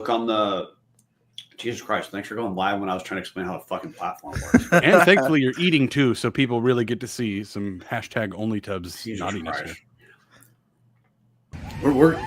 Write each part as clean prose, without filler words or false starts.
on the Jesus Christ, thanks for going live when I was trying to explain how the fucking platform works. And thankfully you're eating too, so people really get to see some hashtag only tubs naughtiness here. We're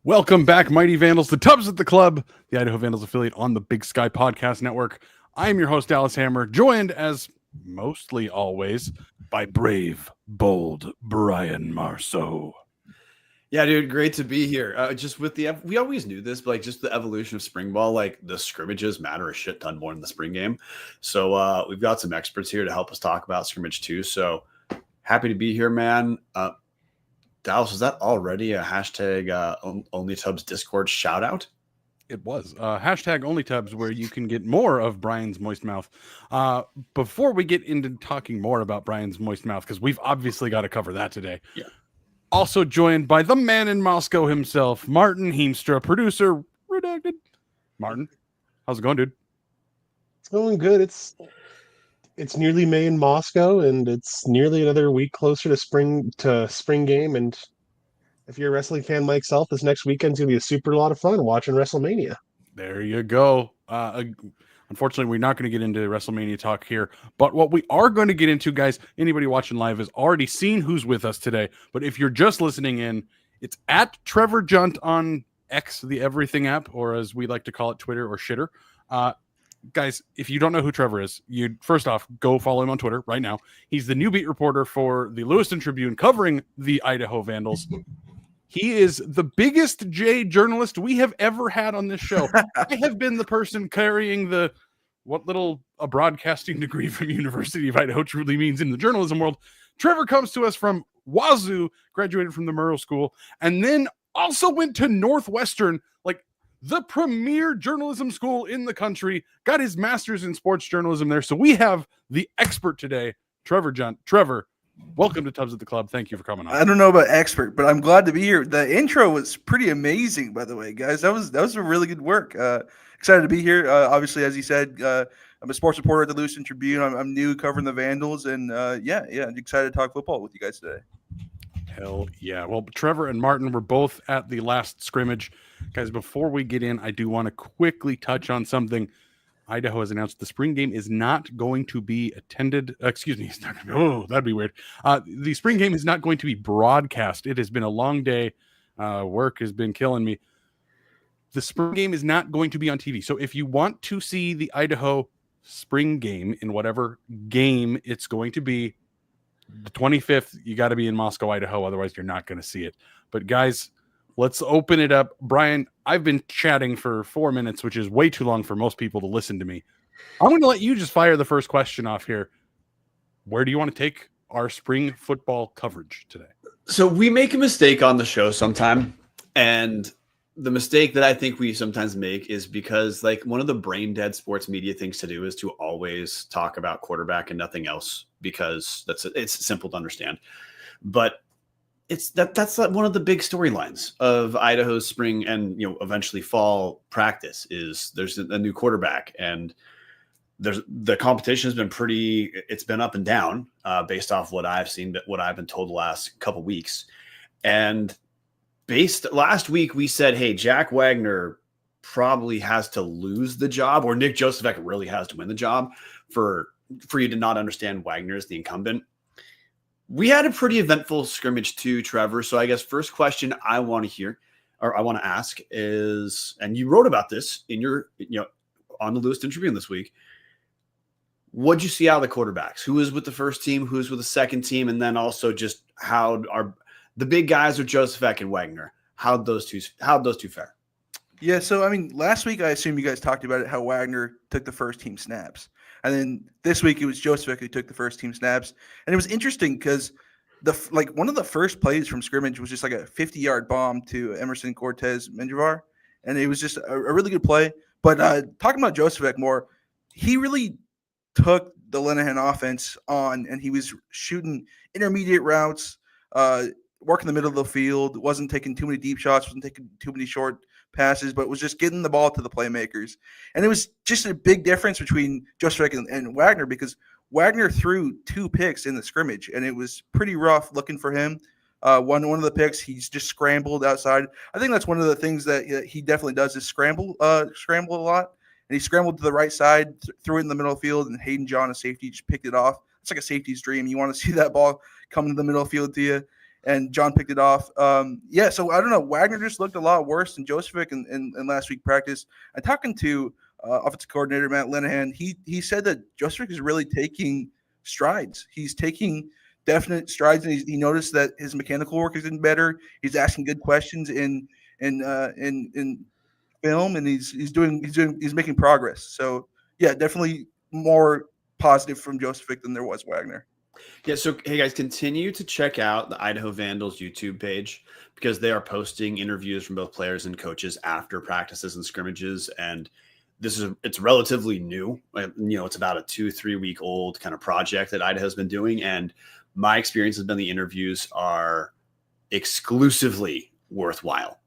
Welcome back, Mighty Vandals, the Tubs at the Club, the Idaho Vandals affiliate on the Big Sky Podcast Network. I am your host, Dallas Hammer, joined as mostly always by brave, bold Brian Marceau. Yeah, dude, great to be here. Just with we always knew this, but like just the evolution of spring ball, like the scrimmages matter a shit ton more than the spring game. So we've got some experts here to help us talk about scrimmage too. So happy to be here, man. Dallas, was that already a hashtag Only Tubs Discord shout out? It was hashtag Only Tubs, where you can get more of Brian's moist mouth. Before we get into talking more about Brian's moist mouth, because we've obviously got to cover that today. Yeah. Also joined by the man in Moscow himself, Martin Heemstra, producer, redacted. Martin, how's it going, dude? It's going good. It's nearly May in Moscow, and it's nearly another week closer to spring game. And if you're a wrestling fan like myself, this next weekend's gonna be a super lot of fun watching WrestleMania. There you go. Unfortunately, we're not going to get into WrestleMania talk here, but what we are going to get into, guys, anybody watching live has already seen who's with us today. But if you're just listening in, it's at Trevor Junt on X, the everything app, or as we like to call it, Twitter or Shitter. Guys, if you don't know who Trevor is, you first off, go follow him on Twitter right now. He's the new beat reporter for the Lewiston Tribune covering the Idaho Vandals. He is the biggest J journalist we have ever had on this show. I have been the person carrying what little a broadcasting degree from University of Idaho truly means in the journalism world. Trevor comes to us from Wazoo, graduated from the Murrow School, and then also went to Northwestern, like the premier journalism school in the country, got his master's in sports journalism there. So we have the expert today, Trevor Junt. Trevor, welcome to Tubs at the Club. Thank you for coming on. I don't know about expert, but I'm glad to be here. The intro was pretty amazing, by the way, guys. That was a really good work. Excited to be here. Obviously, as you said, I'm a sports reporter at the Lewiston Tribune. I'm new covering the Vandals, and yeah, I'm excited to talk football with you guys today. Hell yeah. Well, Trevor and Martin were both at the last scrimmage. Guys, before we get in, I do want to quickly touch on something. Idaho has announced the spring game is not going to be attended. Excuse me. It's not gonna be, oh, that'd be weird. The spring game is not going to be broadcast. It has been a long day. Work has been killing me. The spring game is not going to be on TV. So if you want to see the Idaho spring game in whatever game it's going to be, the 25th, you got to be in Moscow, Idaho. Otherwise, you're not going to see it. But guys, let's open it up. Brian, I've been chatting for 4 minutes, which is way too long for most people to listen to me. I'm going to let you just fire the first question off here. Where do you want to take our spring football coverage today? So we make a mistake on the show sometime, and the mistake that I think we sometimes make is because, like, one of the brain dead sports media things to do is to always talk about quarterback and nothing else, because it's simple to understand. But that's like one of the big storylines of Idaho's spring and eventually fall practice is there's a new quarterback, and the competition has been it's been up and down based off what I've seen, but what I've been told the last couple weeks. And last week we said, hey, Jack Wagner probably has to lose the job, or Nick Joseph really has to win the job for you to not understand Wagner as the incumbent. We had a pretty eventful scrimmage too, Trevor. So I guess first question I want to ask is, and you wrote about this in your, on the Lewiston Tribune this week. What'd you see out of the quarterbacks? Who was with the first team? Who was with the second team? And then also just how are the big guys with Joseph and Wagner? How'd those two fare? Yeah, so I mean, last week I assume you guys talked about it, how Wagner took the first team snaps. And then this week it was Joseph who took the first team snaps. And it was interesting because one of the first plays from scrimmage was just like a 50-yard bomb to Emerson Cortez Menjivar. And it was just a really good play. But talking about Joseph more, he really took the Linehan offense on, and he was shooting intermediate routes, working the middle of the field, wasn't taking too many deep shots, wasn't taking too many short passes, but was just getting the ball to the playmakers. And it was just a big difference between Joseph and Wagner, because Wagner threw 2 picks in the scrimmage, and it was pretty rough looking for him. One of the picks, he's just scrambled outside. I think that's one of the things that he definitely does is scramble a lot. And he scrambled to the right side, threw it in the middle of the field, and Hayden John, a safety, just picked it off. It's like a safety's dream. You want to see that ball come to the middle of the field to you, and John picked it off. So I don't know. Wagner just looked a lot worse than Joseph in last week practice. I'm talking to offensive coordinator Matt Linehan. He said that Joseph is really taking strides. He's taking definite strides, and he noticed that his mechanical work is getting better. He's asking good questions in film, and he's making progress. So yeah, definitely more positive from Joseph than there was Wagner. Yeah, so hey guys, continue to check out the Idaho Vandals YouTube page, because they are posting interviews from both players and coaches after practices and scrimmages. And it's relatively new. It's about a 2-3 week old kind of project that Idaho's been doing. And my experience has been the interviews are exclusively worthwhile.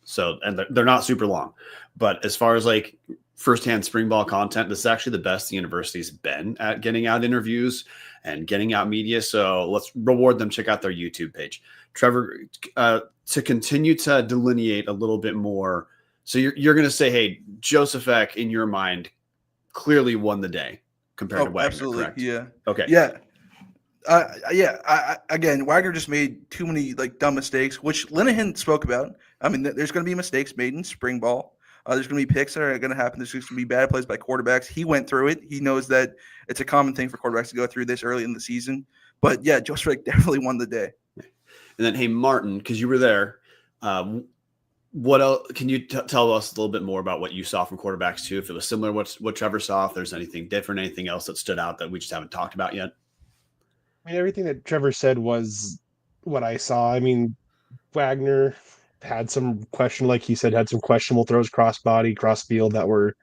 So, and they're not super long, but as far as like firsthand spring ball content, this is actually the best the university's been at getting out interviews and getting out media. So let's reward them. Check out their YouTube page. Trevor, to continue to delineate a little bit more. So you're going to say, hey, Joseph Eck, in your mind, clearly won the day compared to Wagner, absolutely. Correct? Yeah. Okay. Yeah. Again, Wagner just made too many dumb mistakes, which Linehan spoke about. I mean, there's going to be mistakes made in spring ball. There's going to be picks that are going to happen. There's going to be bad plays by quarterbacks. He went through it. He knows that it's a common thing for quarterbacks to go through this early in the season. But yeah, Joseph definitely won the day. And then, hey, Martin, because you were there, what else can you tell us a little bit more about what you saw from quarterbacks too? If it was similar, what Trevor saw, if there's anything different, anything else that stood out that we just haven't talked about yet? I mean, everything that Trevor said was what I saw. I mean, Wagner had some like he said, had some questionable throws cross field that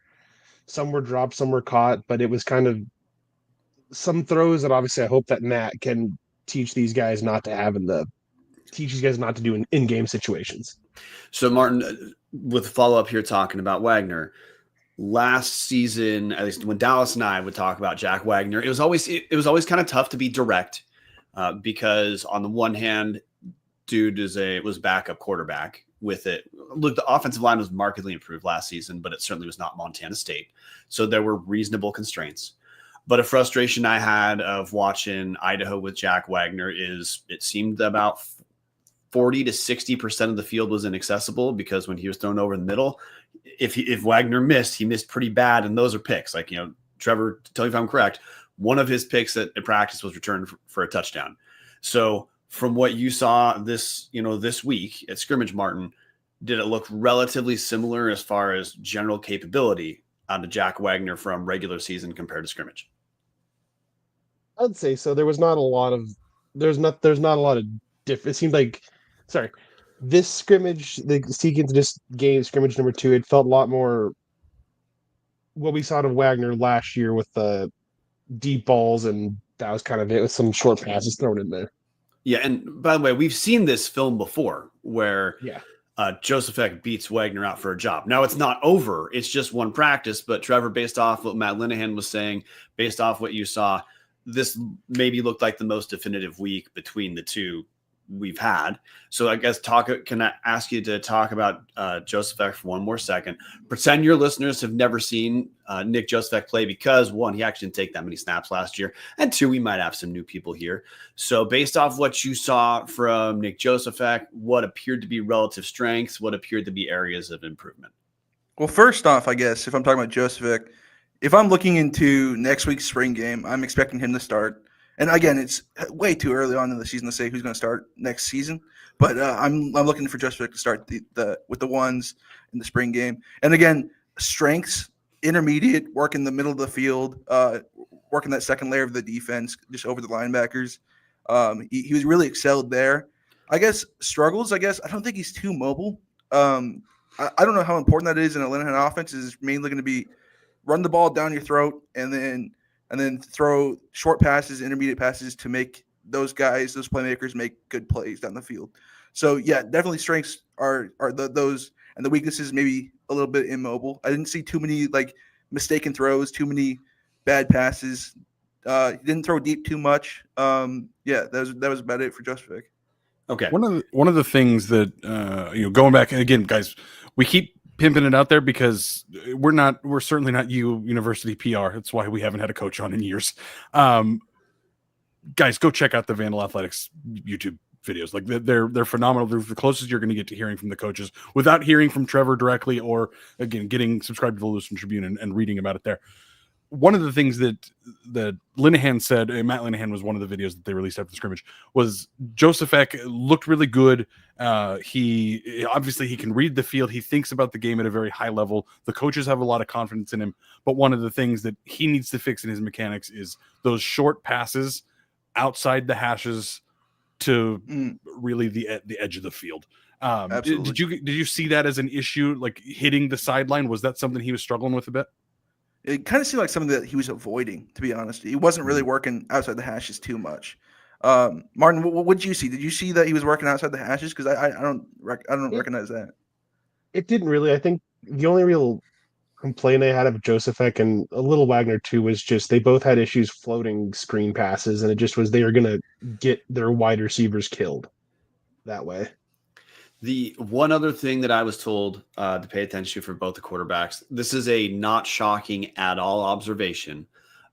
some were dropped, some were caught, but it was kind of some throws that obviously I hope that Matt can teach these guys not to do in game situations. So Martin, with follow up here talking about Wagner, last season, at least when Dallas and I would talk about Jack Wagner, it was always kind of tough to be direct because on the one hand, dude was backup quarterback with it. Look, the offensive line was markedly improved last season, but it certainly was not Montana State. So there were reasonable constraints. But a frustration I had of watching Idaho with Jack Wagner is it seemed about 40 to 60% of the field was inaccessible because when he was thrown over in the middle, if Wagner missed, he missed pretty bad. And those are picks. Like, Trevor, tell me if I'm correct, one of his picks at practice was returned for a touchdown. So from what you saw this week at Scrimmage, Martin, did it look relatively similar as far as general capability on the Jack Wagner from regular season compared to Scrimmage? I'd say so. There's not a lot of it seemed like, this scrimmage, the sequence of this game, scrimmage number 2, it felt a lot more what we saw of Wagner last year with the deep balls, and that was kind of it with some short passes thrown in there. Yeah, and by the way, we've seen this film before where Joseph beats Wagner out for a job. Now, it's not over. It's just one practice, but Trevor, based off what Matt Linehan was saying, based off what you saw, this maybe looked like the most definitive week between the two we've had. So I guess can I ask you to talk about Joseph for one more second? Pretend your listeners have never seen Nick Joseph play because, one, he actually didn't take that many snaps last year, and two, we might have some new people here. So based off what you saw from Nick Joseph, what appeared to be relative strengths, what appeared to be areas of improvement? Well, first off, I guess if I'm talking about Joseph, if I'm looking into next week's spring game, I'm expecting him to start. And again, it's way too early on in the season to say who's going to start next season. But I'm looking for Joseph to start with the ones in the spring game. And again, strengths, intermediate, work in the middle of the field, working that second layer of the defense, just over the linebackers. He was really excelled there. I guess struggles. I don't think he's too mobile. I don't know how important that is in a Linehan offense. Is mainly going to be run the ball down your throat and then throw short passes, intermediate passes to make those playmakers make good plays down the field. So yeah, definitely strengths are those, and the weaknesses maybe a little bit immobile. I didn't see too many mistaken throws, too many bad passes. He didn't throw deep too much. Yeah, that was about it for Joseph. Okay. One of the things that going back, and again, guys, we keep pimping it out there because we're certainly not university PR. That's why we haven't had a coach on in years. Guys, go check out the Vandal Athletics YouTube videos. Like they're phenomenal. They're the closest you're going to get to hearing from the coaches without hearing from Trevor directly, or again, getting subscribed to the Lewiston Tribune and reading about it there. One of the things that Linehan said, and Matt Linehan was one of the videos that they released after the scrimmage, was Joseph looked really good. He can read the field. He thinks about the game at a very high level. The coaches have a lot of confidence in him. But one of the things that he needs to fix in his mechanics is those short passes outside the hashes to really the edge of the field. Absolutely. Did you see that as an issue, like hitting the sideline? Was that something he was struggling with a bit? It kind of seemed like something that he was avoiding, to be honest. He wasn't really working outside the hashes too much. Martin, what did you see? Did you see that he was working outside the hashes? Because I don't recognize that. It didn't really. I think the only real complaint I had of Joseph and a little Wagner too was just they both had issues floating screen passes, and it just was they were going to get their wide receivers killed that way. The one other thing that I was told to pay attention to for both the quarterbacks, this is a not shocking at all observation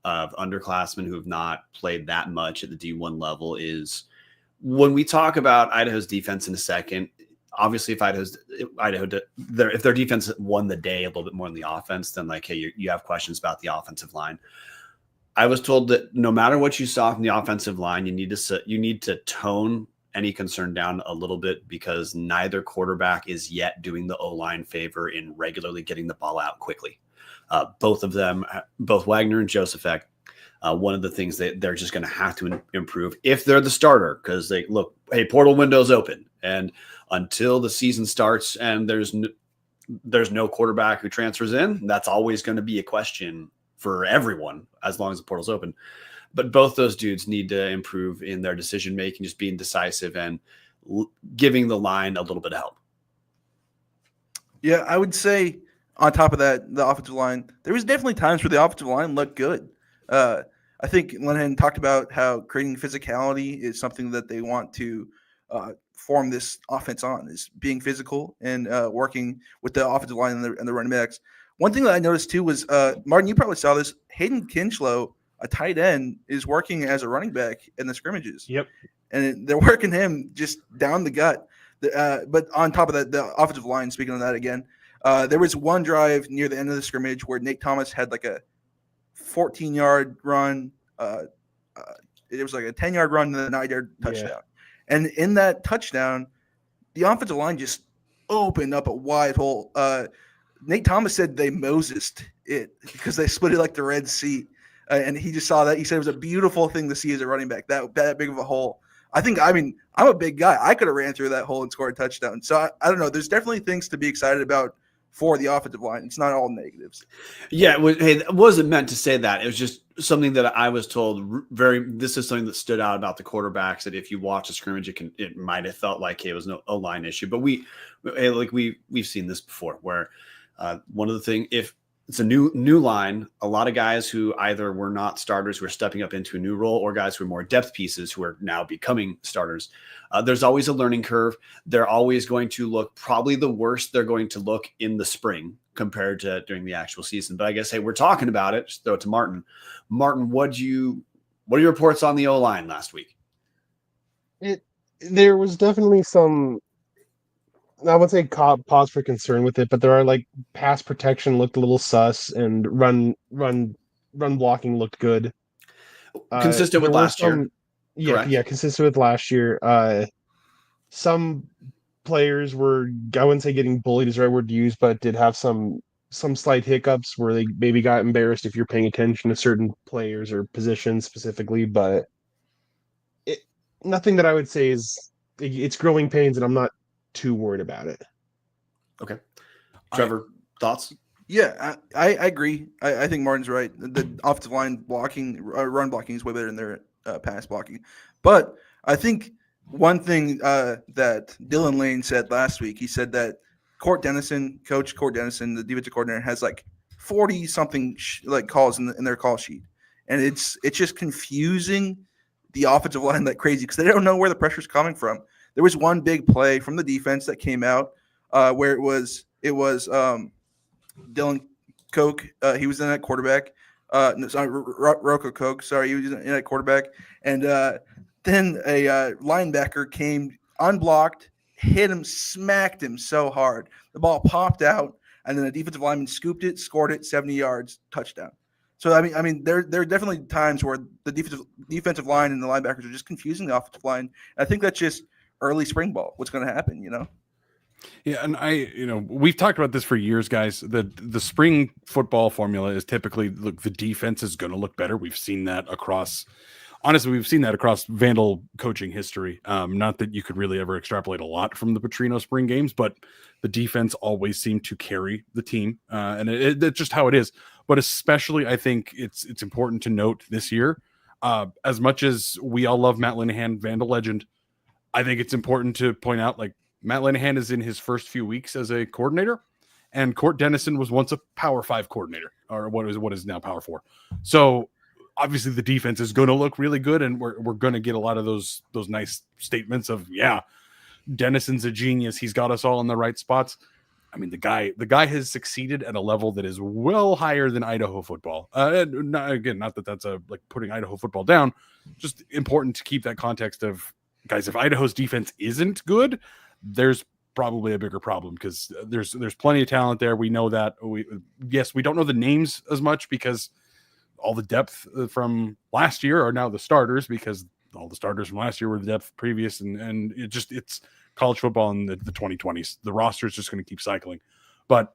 of underclassmen who have not played that much at the D1 level, is when we talk about Idaho's defense in a second, obviously if their defense won the day a little bit more than the offense, then hey, you have questions about the offensive line. I was told that no matter what you saw from the offensive line, you need to tone any concern down a little bit, because neither quarterback is yet doing the O-line favor in regularly getting the ball out quickly. Both of them, both Wagner and Joseph, one of the things that they're just going to have to improve if they're the starter, because hey, portal window's open, and until the season starts and there's no quarterback who transfers in, that's always going to be a question for everyone as long as the portal's open. but both those dudes need to improve in their decision making, just being decisive and giving the line a little bit of help. Yeah, I would say on top of that, the offensive line, there was definitely times where the offensive line looked good. I think Linehan talked about how creating physicality is something that they want to form this offense on, is being physical and working with the offensive line and the running backs. One thing that I noticed too was, Martin, you probably saw this, Hayden Kinchlow, a tight end, is working as a running back in the scrimmages. Yep. And they're working him just down the gut. But on top of that, the offensive line, speaking of that again, there was one drive near the end of the scrimmage where Nate Thomas had like a 14-yard run. It was like a 10-yard run and a 9-yard touchdown. Yeah. And in that touchdown, the offensive line just opened up a wide hole. Nate Thomas said they Mosesed it because they split it like the Red Sea. And he just saw that. He said it was a beautiful thing to see as a running back, that big of a hole. I mean, I'm a big guy. I could have ran through that hole and scored a touchdown. So I don't know. There's definitely things to be excited about for the offensive line. It's not all negatives. Yeah, it wasn't meant to say that. It was just something that I was told. This is something that stood out about the quarterbacks. That if you watch a scrimmage, it might have felt like it was no line issue. But we've seen this before, where one of the things, if it's a new line, a lot of guys who either were not starters who are stepping up into a new role, or guys who are more depth pieces who are now becoming starters. There's always a learning curve. They're always going to look probably the worst they're going to look in the spring compared to during the actual season. But I guess, hey, we're talking about it. Just throw it to Martin. Martin, what are your reports on the O-line last week? There was definitely some, I would say, pause for concern with it, but there are like pass protection looked a little sus, and run blocking looked good. Consistent with last year. Yeah, consistent with last year. Some players were, I wouldn't say getting bullied is the right word to use, but did have some slight hiccups where they maybe got embarrassed if you're paying attention to certain players or positions specifically. But nothing that I would say it's growing pains, and I'm not too worried about it. Okay. Trevor, thoughts? Yeah, I agree. I think Martin's right. The offensive line blocking, run blocking is way better than their pass blocking. But I think one thing that Dylan Lane said last week, he said that Coach Court Dennison, the defensive coordinator, has like 40-something calls in their call sheet. And it's just confusing the offensive line like crazy because they don't know where the pressure's coming from. There was one big play from the defense that came out where it was Dylan Koch. He was in at quarterback. Rocco Koch. Sorry, he was in at quarterback. And then a linebacker came unblocked, hit him, smacked him so hard. The ball popped out, and then the defensive lineman scooped it, scored it, 70 yards, touchdown. So, I mean, there are definitely times where the defensive line and the linebackers are just confusing the offensive line. And I think that's just early spring ball. What's going to happen, you know? Yeah, and we've talked about this for years, guys. The spring football formula is typically, look, the defense is going to look better. We've seen that across Vandal coaching history. Not that you could really ever extrapolate a lot from the Petrino spring games, but the defense always seemed to carry the team, and it's just how it is. But especially, I think it's important to note this year, as much as we all love Matt Linehan, Vandal legend, I think it's important to point out, like, Matt Linehan is in his first few weeks as a coordinator, and Court Dennison was once a Power 5 coordinator, or what is now Power 4. So obviously the defense is going to look really good, and we're going to get a lot of those nice statements of, yeah, Dennison's a genius. He's got us all in the right spots. I mean, the guy has succeeded at a level that is well higher than Idaho football. Not that that's like putting Idaho football down. Just important to keep that context of, guys, if Idaho's defense isn't good, there's probably a bigger problem, because there's plenty of talent there. We know that. We don't know the names as much because all the depth from last year are now the starters, because all the starters from last year were the depth previous, and it's college football in the 2020s. The roster is just going to keep cycling. But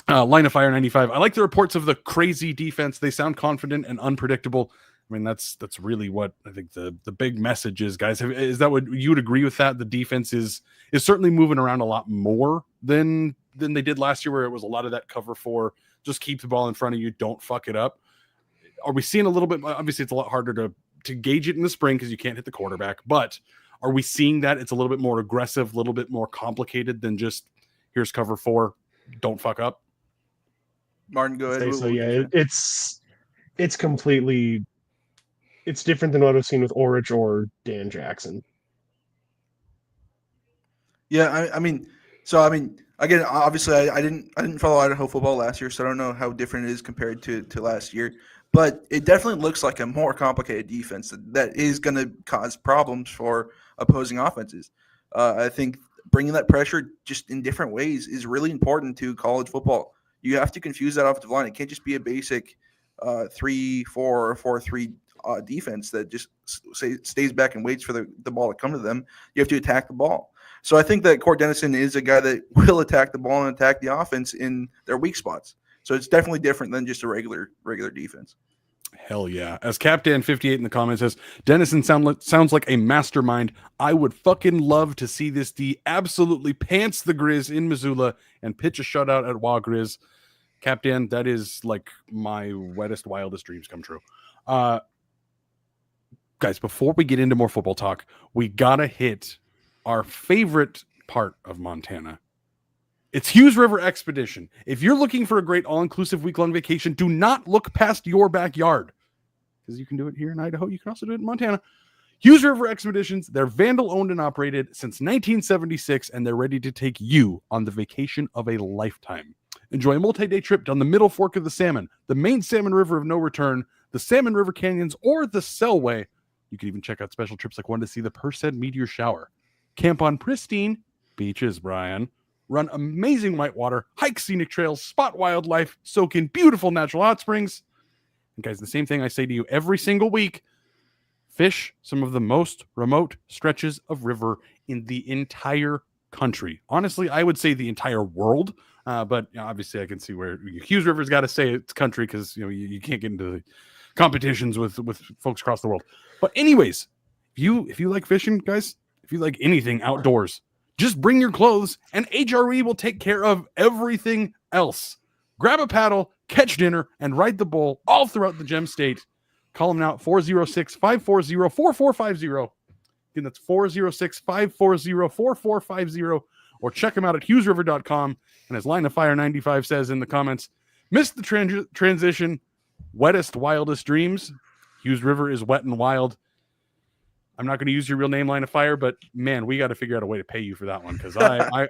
Line of Fire 95, I like the reports of the crazy defense. They sound confident and unpredictable. I mean, that's really what I think the big message is, guys. Is that what you would agree with? That the defense is certainly moving around a lot more than they did last year, where it was a lot of that cover 4, just keep the ball in front of you, don't fuck it up. are we seeing a little bit? Obviously, it's a lot harder to gauge it in the spring because you can't hit the quarterback. But are we seeing that it's a little bit more aggressive, a little bit more complicated than just here's cover 4, don't fuck up? Martin, go ahead. So yeah, it's completely different than what I've seen with Orich or Dan Jackson. Yeah, I mean, again, obviously, I didn't follow Idaho football last year, so I don't know how different it is compared to last year. But it definitely looks like a more complicated defense that is going to cause problems for opposing offenses. I think bringing that pressure just in different ways is really important to college football. You have to confuse that offensive line. It can't just be a basic 3-4 or 4-3 defense that just stays back and waits for the ball to come to them. You have to attack the ball. So I think that Court Dennison is a guy that will attack the ball and attack the offense in their weak spots. So it's definitely different than just a regular defense. Hell yeah. As Captain58 in the comments says, Dennison sounds like a mastermind. I would fucking love to see this D absolutely pants the Grizz in Missoula and pitch a shutout at Wa Grizz. Captain, that is like my wettest, wildest dreams come true. Guys, before we get into more football talk, we gotta hit our favorite part of Montana. It's Hughes River Expedition. If you're looking for a great all-inclusive week-long vacation, do not look past your backyard. Because you can do it here in Idaho. You can also do it in Montana. Hughes River Expeditions, they're Vandal-owned and operated since 1976, and they're ready to take you on the vacation of a lifetime. Enjoy a multi-day trip down the Middle Fork of the Salmon, the main Salmon River of no return, the Salmon River Canyons, or the Selway. You can even check out special trips like one to see the Perseid meteor shower. Camp on pristine beaches, Brian. Run amazing whitewater, hike scenic trails, spot wildlife, soak in beautiful natural hot springs. And guys, the same thing I say to you every single week. Fish some of the most remote stretches of river in the entire country. Honestly, I would say the entire world. But obviously I can see where Hughes River's got to say it's country because you can't get into the competitions with folks across the world. But anyways, if you like fishing, guys, if you like anything outdoors, just bring your clothes and HRE will take care of everything else. Grab a paddle, catch dinner, and ride the bull all throughout the Gem State. Call them now at 406-540-4450. Again, that's 406-540-4450. Or check them out at hughesriver.com. And as Line of Fire 95 says in the comments, missed the transition, wettest, wildest dreams. Hughes River is wet and wild. I'm not going to use your real name, Line of Fire, but man, we got to figure out a way to pay you for that one because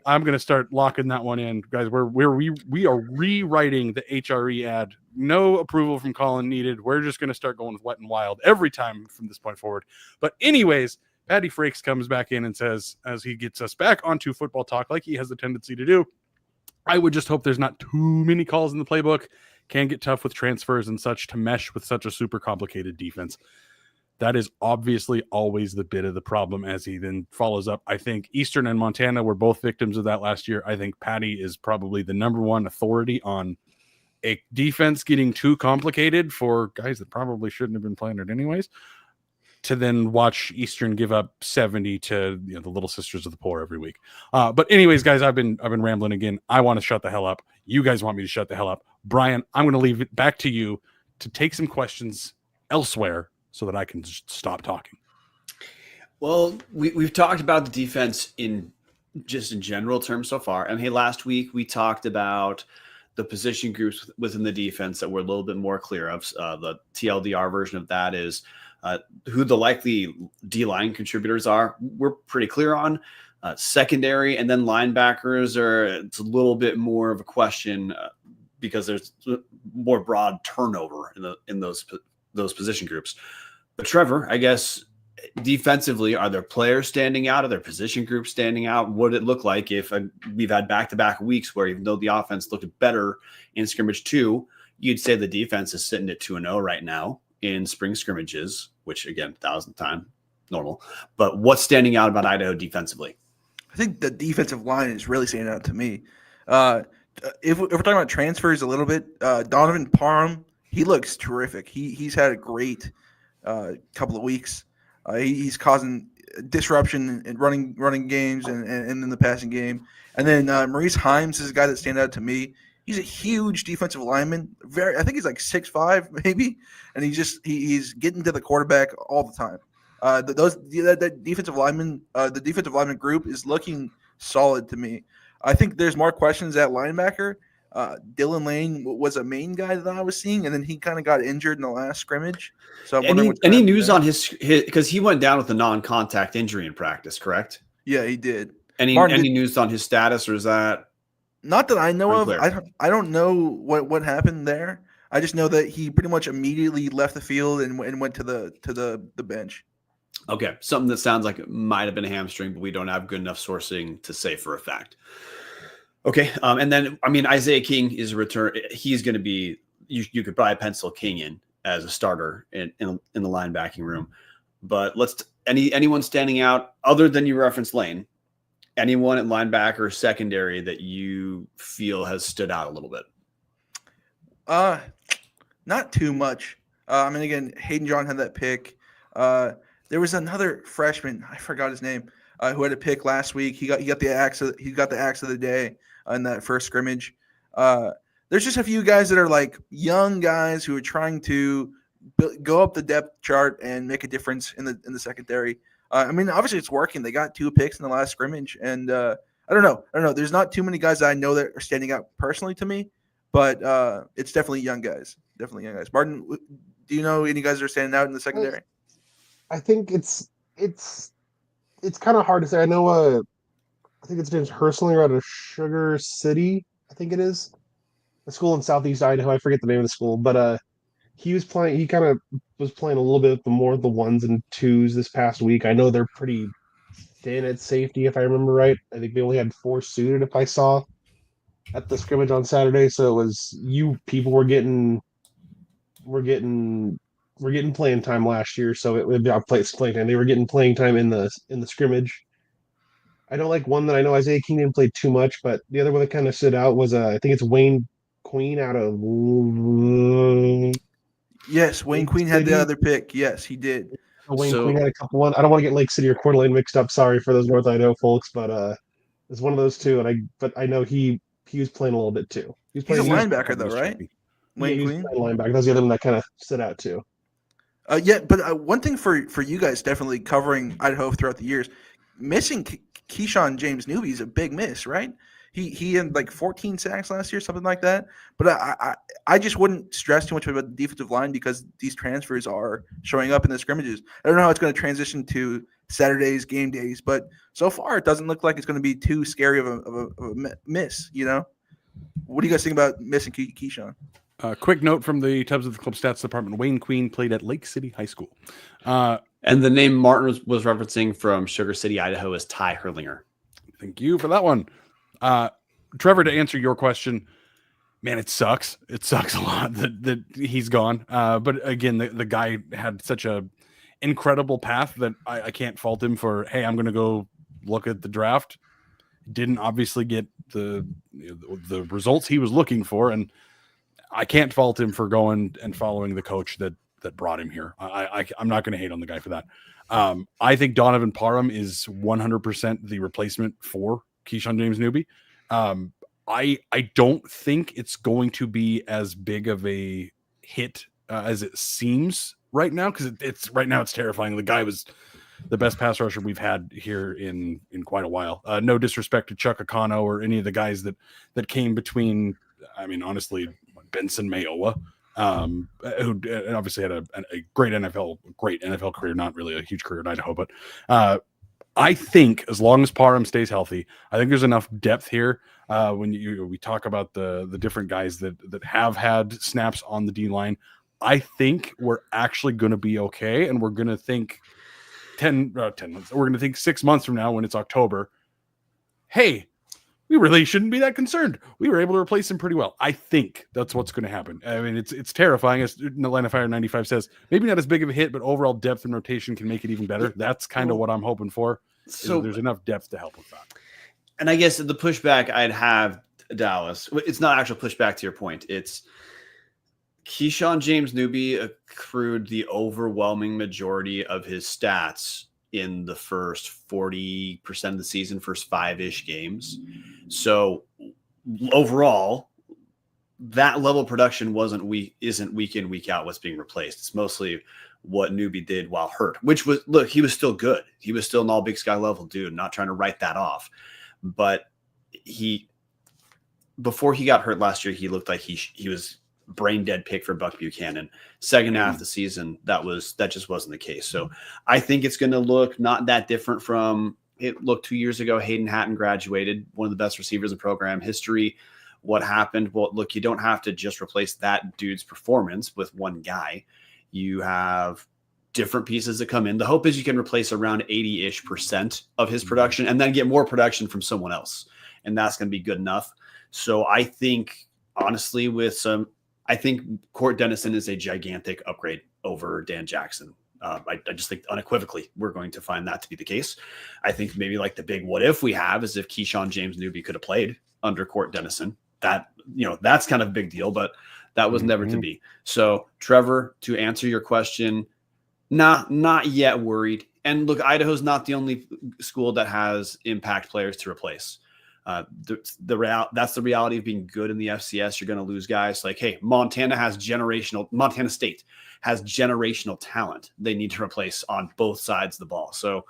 I'm going to start locking that one in, guys. We are rewriting the HRE ad. No approval from Colin needed. We're just going to start going with wet and wild every time from this point forward. But anyways, Patty Frakes comes back in and says, as he gets us back onto football talk, like he has a tendency to do, I would just hope there's not too many calls in the playbook. Can get tough with transfers and such to mesh with such a super complicated defense. That is obviously always the bit of the problem, as he then follows up. I think Eastern and Montana were both victims of that last year. I think Patty is probably the number one authority on a defense getting too complicated for guys that probably shouldn't have been playing it anyways, to then watch Eastern give up 70 to the Little Sisters of the Poor every week. But anyways, guys, I've been rambling again. I want to shut the hell up. You guys want me to shut the hell up. Brian, I'm going to leave it back to you to take some questions elsewhere so that I can just stop talking. Well, we've talked about the defense in general terms so far. And hey, last week we talked about the position groups within the defense that we're a little bit more clear of. The TLDR version of that is who the likely D-line contributors are. We're pretty clear on. Secondary and then linebackers it's a little bit more of a question because there's more broad turnover in those position groups. But Trevor, I guess defensively, are there players standing out? Are there position groups standing out? What would it look like if we've had back-to-back weeks where even though the offense looked better in scrimmage 2, you'd say the defense is sitting at 2-0 right now in spring scrimmages, which again, 1,000th time normal. But what's standing out about Idaho defensively? I think the defensive line is really standing out to me. If we're talking about transfers a little bit, Donovan Parham, he looks terrific. He's had a great couple of weeks. He's causing disruption in running games and in the passing game. And then Maurice Himes is a guy that stands out to me. He's a huge defensive lineman. I think he's like 6'5", maybe, and he's getting to the quarterback all the time. That defensive lineman, the defensive lineman group is looking solid to me. I think there's more questions at linebacker. Dylan Lane was a main guy that I was seeing, and then he kind of got injured in the last scrimmage. So I'm wondering any news on his because he went down with a non-contact injury in practice, correct? Yeah, he did. Any news on his status, or is that not that I know unclear? of? I don't know what happened there. I just know that he pretty much immediately left the field and went to the bench. Okay, something that sounds like it might have been a hamstring, but we don't have good enough sourcing to say for a fact. Okay, and then I mean Isaiah King is a return. He's going to be. You could probably pencil King in as a starter in the linebacking room, but anyone standing out other than you referenced Lane, anyone at linebacker secondary that you feel has stood out a little bit? Not too much. I mean, again, Hayden John had that pick. There was another freshman, I forgot his name, who had a pick last week. He got the axe of the day in that first scrimmage. There's just a few guys that are like young guys who are trying to go up the depth chart and make a difference in the secondary. I mean, obviously it's working. They got 2 picks in the last scrimmage, and I don't know. There's not too many guys that I know that are standing out personally to me, but it's definitely young guys. Martin, do you know any guys that are standing out in the secondary? I think it's kind of hard to say. I know I think it's James Herslinger out of Sugar City. I think it is a school in Southeast Idaho. I forget the name of the school, but he was playing. He kind of was playing a little bit more of the 1s and 2s this past week. I know they're pretty thin at safety, if I remember right. I think they only had 4 suited, if I saw at the scrimmage on Saturday. So it was people were getting playing time last year. So it would be playing time. They were getting playing time in the scrimmage. I don't like one that I know Isaiah King didn't play too much, but the other one that kind of stood out was I think it's Wayne Queen out of. Yes, Wayne Queen had the other pick. Yes, he did. Wayne Queen had a couple one. I don't want to get Lake City or Coeur d'Alene mixed up. Sorry for those North Idaho folks, but it's one of those two. But I know he was playing a little bit too. He's a linebacker though, right? Wayne Queen, linebacker. That's the other one that kind of stood out too. But one thing for you guys definitely covering Idaho throughout the years, missing Keyshawn James Newby is a big miss, right? He had like 14 sacks last year, something like that. But I just wouldn't stress too much about the defensive line because these transfers are showing up in the scrimmages. I don't know how it's going to transition to Saturdays, game days, but so far it doesn't look like it's going to be too scary of a miss, you know? What do you guys think about missing Keyshawn? Quick note from the Tubbs of the Club Stats Department. Wayne Queen played at Lake City High School. And the name Martin was referencing from Sugar City, Idaho is Ty Herlinger. Thank you for that one. Trevor, to answer your question, man, it sucks. It sucks a lot that he's gone. But again, the guy had such a incredible path that I can't fault him for, hey, I'm going to go look at the draft. Didn't obviously get the results he was looking for, and I can't fault him for going and following the coach that brought him here. I'm not going to hate on the guy for that. I think Donovan Parham is 100% the replacement for Keyshawn James Newby. I don't think it's going to be as big of a hit as it seems right now, because it's terrifying. The guy was the best pass rusher we've had here in quite a while. No disrespect to Chuck Akano or any of the guys that came between. I mean, honestly, Benson Mayowa, who obviously had a great NFL career, not really a huge career in Idaho, but I think as long as Parham stays healthy, I think there's enough depth here. When we talk about the different guys that have had snaps on the D line, I think we're actually going to be okay, and we're going to think 10 months. We're going to think 6 months from now when it's October. Hey, we really shouldn't be that concerned. We were able to replace him pretty well. I think that's what's going to happen. I mean, it's terrifying. As Atlanta Fire 95 says, maybe not as big of a hit, but overall depth and rotation can make it even better. That's kind of what I'm hoping for. So there's enough depth to help with that. And I guess the pushback I'd have, Dallas, it's not actual pushback to your point. It's Keyshawn James Newby accrued the overwhelming majority of his stats in the first 40% of the season, first 5-ish games. So overall, that level of production isn't week in, week out what's being replaced. It's mostly what Newby did while hurt, which was, look, he was still good. He was still an all Big Sky level dude, not trying to write that off. But before he got hurt last year, he looked like he was brain dead pick for Buck Buchanan. Second half of the season, that just wasn't the case. So I think it's going to look not that different from it looked 2 years ago. Hayden Hatton graduated, one of the best receivers in program history. What happened? Well, look, you don't have to just replace that dude's performance with one guy. You have different pieces that come in. The hope is you can replace around 80-ish% of his production and then get more production from someone else. And that's going to be good enough. So I think, honestly, I think Court Dennison is a gigantic upgrade over Dan Jackson. I just think unequivocally we're going to find that to be the case. I think maybe like the big what if we have is if Keyshawn James Newby could have played under Court Dennison. That's kind of a big deal, but that was never to be. So, Trevor, to answer your question, not yet worried. And look, Idaho's not the only school that has impact players to replace. That's the reality of being good in the FCS. You're going to lose guys like, hey, Montana State has generational talent they need to replace on both sides of the ball. So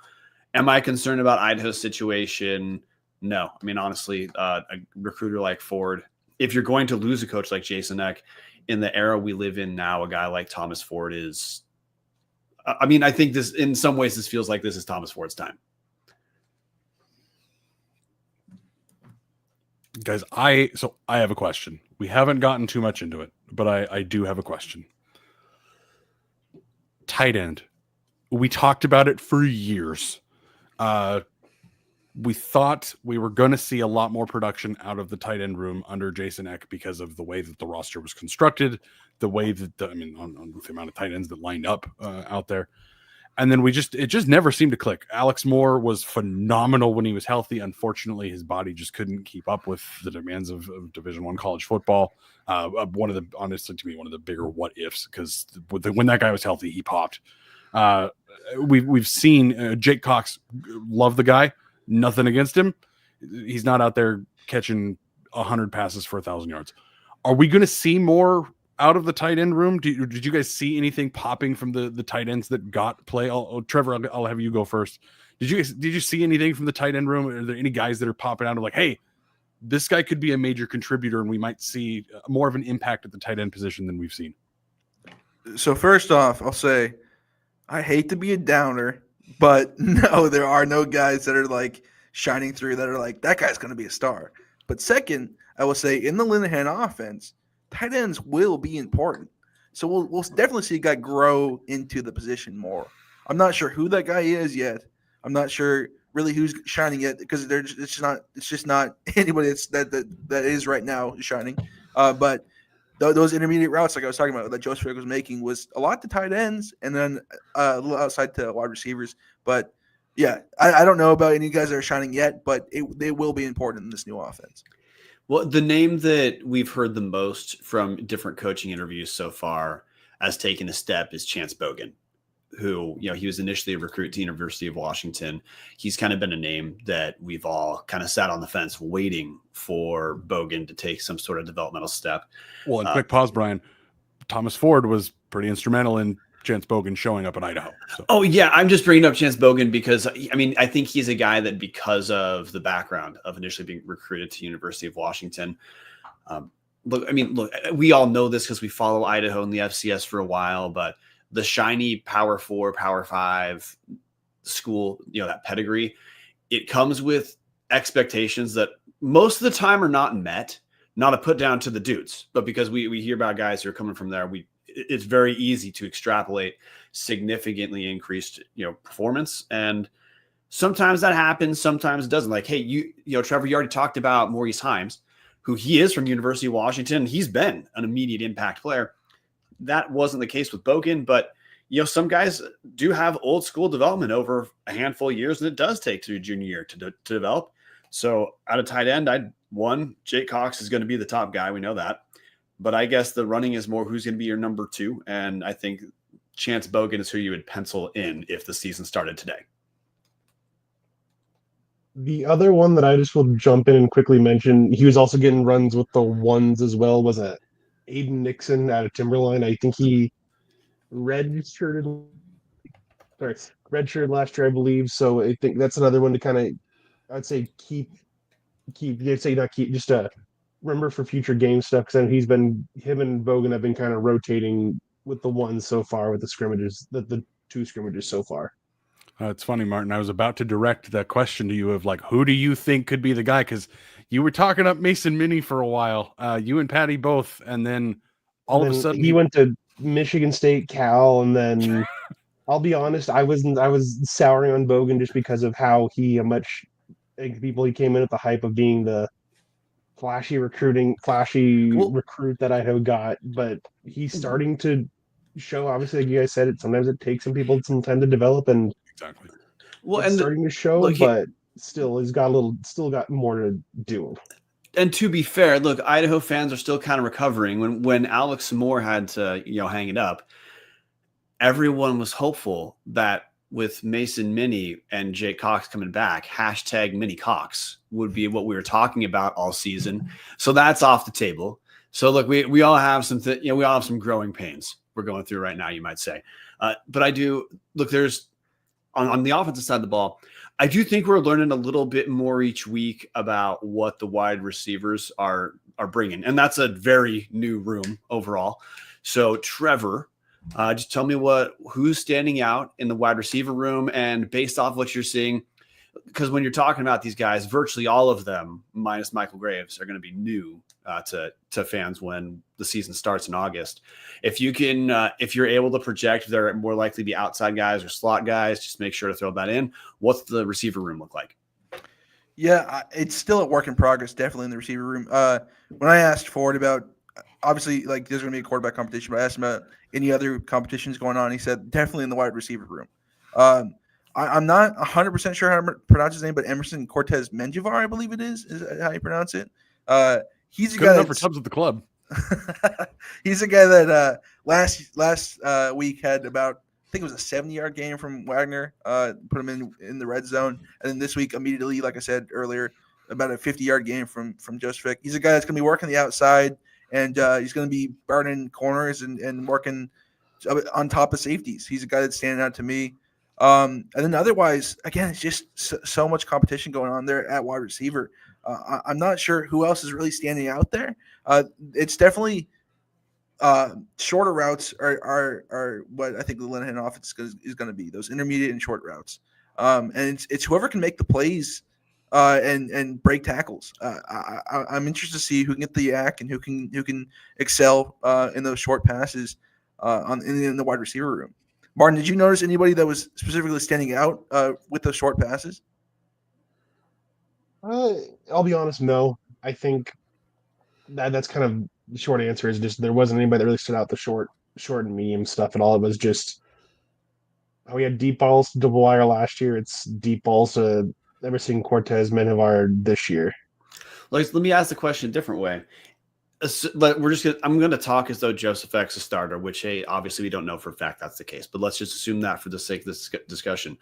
am I concerned about Idaho's situation? No. I mean, honestly, a recruiter like Ford, if you're going to lose a coach like Jason Eck in the era we live in now, a guy like Thomas Ford is, I mean, I think this, in some ways, this feels like this is Thomas Ford's time. Guys, I have a question. We haven't gotten too much into it, but I do have a question. Tight end. We talked about it for years. We thought we were going to see a lot more production out of the tight end room under Jason Eck because of the way that the roster was constructed, the way that on the amount of tight ends that lined up out there. And then it just never seemed to click. Alex Moore was phenomenal when he was healthy. Unfortunately, his body just couldn't keep up with the demands of Division I college football. Honestly, to me, one of the bigger what ifs, because when that guy was healthy, he popped. We've seen Jake Cox, love the guy, nothing against him. He's not out there catching 100 passes for 1,000 yards. Are we going to see more out of the tight end room? Did you guys see anything popping from the tight ends that got play? Trevor, I'll have you go first. Did you see anything from the tight end room? Are there any guys that are popping out of like, hey, this guy could be a major contributor and we might see more of an impact at the tight end position than we've seen? So first off, I'll say I hate to be a downer, but no, there are no guys that are like shining through that are like, that guy's going to be a star. But second, I will say in the Linehan offense, tight ends will be important. So we'll definitely see a guy grow into the position more. I'm not sure who that guy is yet. I'm not sure really who's shining yet because it's just not anybody that is right now shining. But those intermediate routes, like I was talking about, that Joseph was making, was a lot to tight ends and then a little outside to wide receivers. But yeah, I don't know about any guys that are shining yet, but they will be important in this new offense. Well, the name that we've heard the most from different coaching interviews so far as taking a step is Chance Bogan, who, he was initially a recruit to University of Washington. He's kind of been a name that we've all kind of sat on the fence waiting for Bogan to take some sort of developmental step. Well, and quick pause, Brian. Thomas Ford was pretty instrumental in Chance Bogan showing up in Idaho. So. Oh, yeah. I'm just bringing up Chance Bogan because, I think he's a guy that because of the background of initially being recruited to University of Washington, look, we all know this because we follow Idaho and the FCS for a while, but the shiny Power 4, Power 5 school, that pedigree, it comes with expectations that most of the time are not met, not a put down to the dudes, but because we hear about guys who are coming from there, it's very easy to extrapolate significantly increased, performance. And sometimes that happens. Sometimes it doesn't. Like, hey, Trevor, you already talked about Maurice Himes, who he is from University of Washington. He's been an immediate impact player. That wasn't the case with Bogan, but some guys do have old school development over a handful of years, and it does take to junior year to develop. So out of tight end, Jake Cox is going to be the top guy. We know that. But I guess the running is more who's going to be your number 2. And I think Chance Bogan is who you would pencil in if the season started today. The other one that I just will jump in and quickly mention, he was also getting runs with the ones as well, was a Aiden Nixon out of Timberline. I think he redshirted, sorry, redshirted last year, I believe. So I think that's another one to kind of, I'd say you'd say not keep, just remember for future game stuff, because him and Bogan have been kind of rotating with the ones so far with the scrimmages, the two scrimmages so far. It's funny, Martin. I was about to direct that question to you of like, who do you think could be the guy? Because you were talking up Mason Mini for a while, you and Patty both, and then all of a sudden he went to Michigan State, Cal, and then I'll be honest, I was souring on Bogan just because of how much people he came in at the hype of being the flashy recruit that Idaho got, but he's starting to show. Obviously, like you guys said, sometimes it takes some people some time to develop, and exactly. well, it's starting to show, look, but still, still got more to do. And to be fair, look, Idaho fans are still kind of recovering. When Alex Moore had to, hang it up, everyone was hopeful that with Mason Mini and Jake Cox coming back, hashtag Mini Cox would be what we were talking about all season. So that's off the table. So look, we all have we all have some growing pains we're going through right now, you might say. But I do look, there's on the offensive side of the ball, I do think we're learning a little bit more each week about what the wide receivers are bringing. And that's a very new room overall. So Trevor, just tell me who's standing out in the wide receiver room, and based off what you're seeing, because when you're talking about these guys, virtually all of them, minus Michael Graves, are going to be new to fans when the season starts in August. If you're able to project they're more likely to be outside guys or slot guys, just make sure to throw that in. What's the receiver room look like? Yeah, it's still a work in progress, definitely in the receiver room. When I asked Ford about, obviously, like there's going to be a quarterback competition, but I asked him about any other competitions going on. He said definitely in the wide receiver room. I'm not 100% sure how to pronounce his name, but Emerson Cortez Menjivar, I believe it is how you pronounce it. He's a guy enough for Tubbs at the club. He's a guy that last week had about, I think it was a 70-yard game from Wagner, put him in the red zone. And then this week, immediately, like I said earlier, about a 50-yard game from Joseph. He's a guy that's going to be working the outside, and he's going to be burning corners and working on top of safeties. He's a guy that's standing out to me. And then otherwise, again, it's just so much competition going on there at wide receiver. I'm not sure who else is really standing out there. It's definitely shorter routes are what I think the Linehan offense is going to be, those intermediate and short routes. And it's whoever can make the plays and break tackles. I'm interested to see who can get the yak and who can excel in those short passes in the wide receiver room. Martin, did you notice anybody that was specifically standing out with those short passes? I'll be honest, no. I think that's kind of the short answer is just there wasn't anybody that really stood out the short and medium stuff at all. It was just we had deep balls to Dwyer last year. It's deep balls to Emerson Cortez Menjivar this year. Let me ask the question a different way. I'm going to talk as though Joseph X is a starter, which, hey, obviously we don't know for a fact that's the case, but let's just assume that for the sake of this discussion.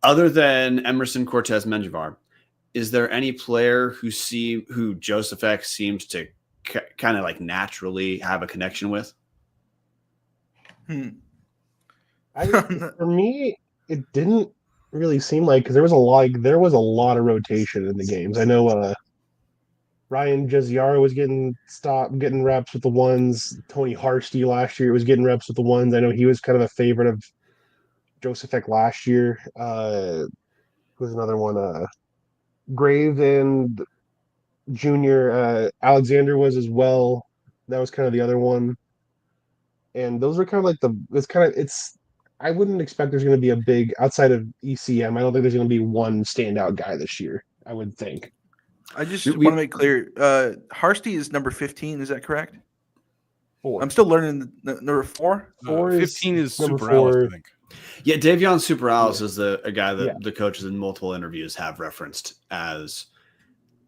Other than Emerson Cortez Menjivar, is there any player who Joseph X seems to kind of like naturally have a connection with? For me, it didn't really seem like, because there was a lot of rotation in the games. I know Ryan Jeziara was getting reps with the ones. Tony Harsty last year was getting reps with the ones. I know he was kind of a favorite of Joseph Eck last year. Who was another one? Graves and Junior Alexander was as well. That was kind of the other one. And those were kind of like I wouldn't expect there's going to be a big, outside of ECM, I don't think there's going to be one standout guy this year, I would think. I just want to make clear, Harsty is number 15. Is that correct? 4. I'm still learning number 4. 15 is Super Alice, I think. Yeah, Davion Super Alice is a guy that the coaches in multiple interviews have referenced as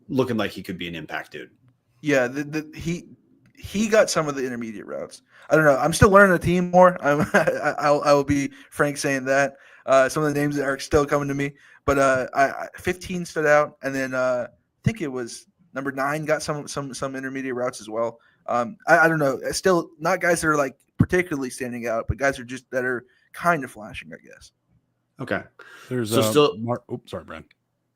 looking like he could be an impact dude. Yeah, he got some of the intermediate routes. I don't know. I'm still learning the team more. I will be frank saying that. Some of the names that are still coming to me, but 15 stood out, and then I think it was number 9 got some intermediate routes as well. I don't know, still not guys that are like particularly standing out, but guys that are kind of flashing, I guess. Okay, There's so still. Sorry, Brent.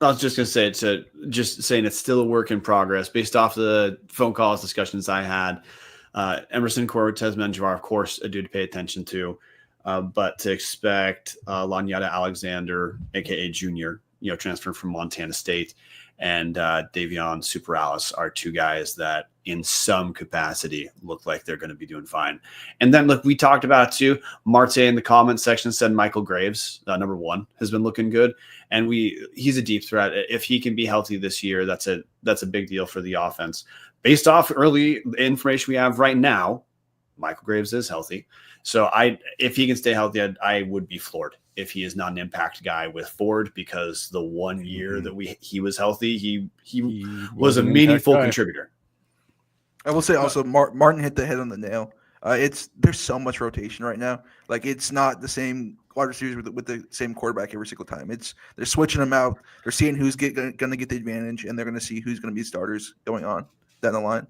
I was just going to say, just saying it's still a work in progress based off the phone calls, discussions I had. Emerson Cortez Menjivar, of course, a dude to pay attention to, but to expect Lanyata Alexander, aka Junior, transferred from Montana State, and Davion Superalis are 2 guys that in some capacity look like they're going to be doing fine. And then look, we talked about it too. Marte in the comment section said Michael Graves, number 1, has been looking good. And he's a deep threat. If he can be healthy this year, that's a big deal for the offense. Based off early information we have right now, Michael Graves is healthy. So if he can stay healthy, I would be floored if he is not an impact guy with Ford, because the 1 year that he was healthy, he was a meaningful contributor. I will say also, Martin hit the head on the nail. There's so much rotation right now. Like, it's not the same wide receivers with the same quarterback every single time. They're switching them out. They're seeing who's going to get the advantage, and they're going to see who's going to be starters going on down the line.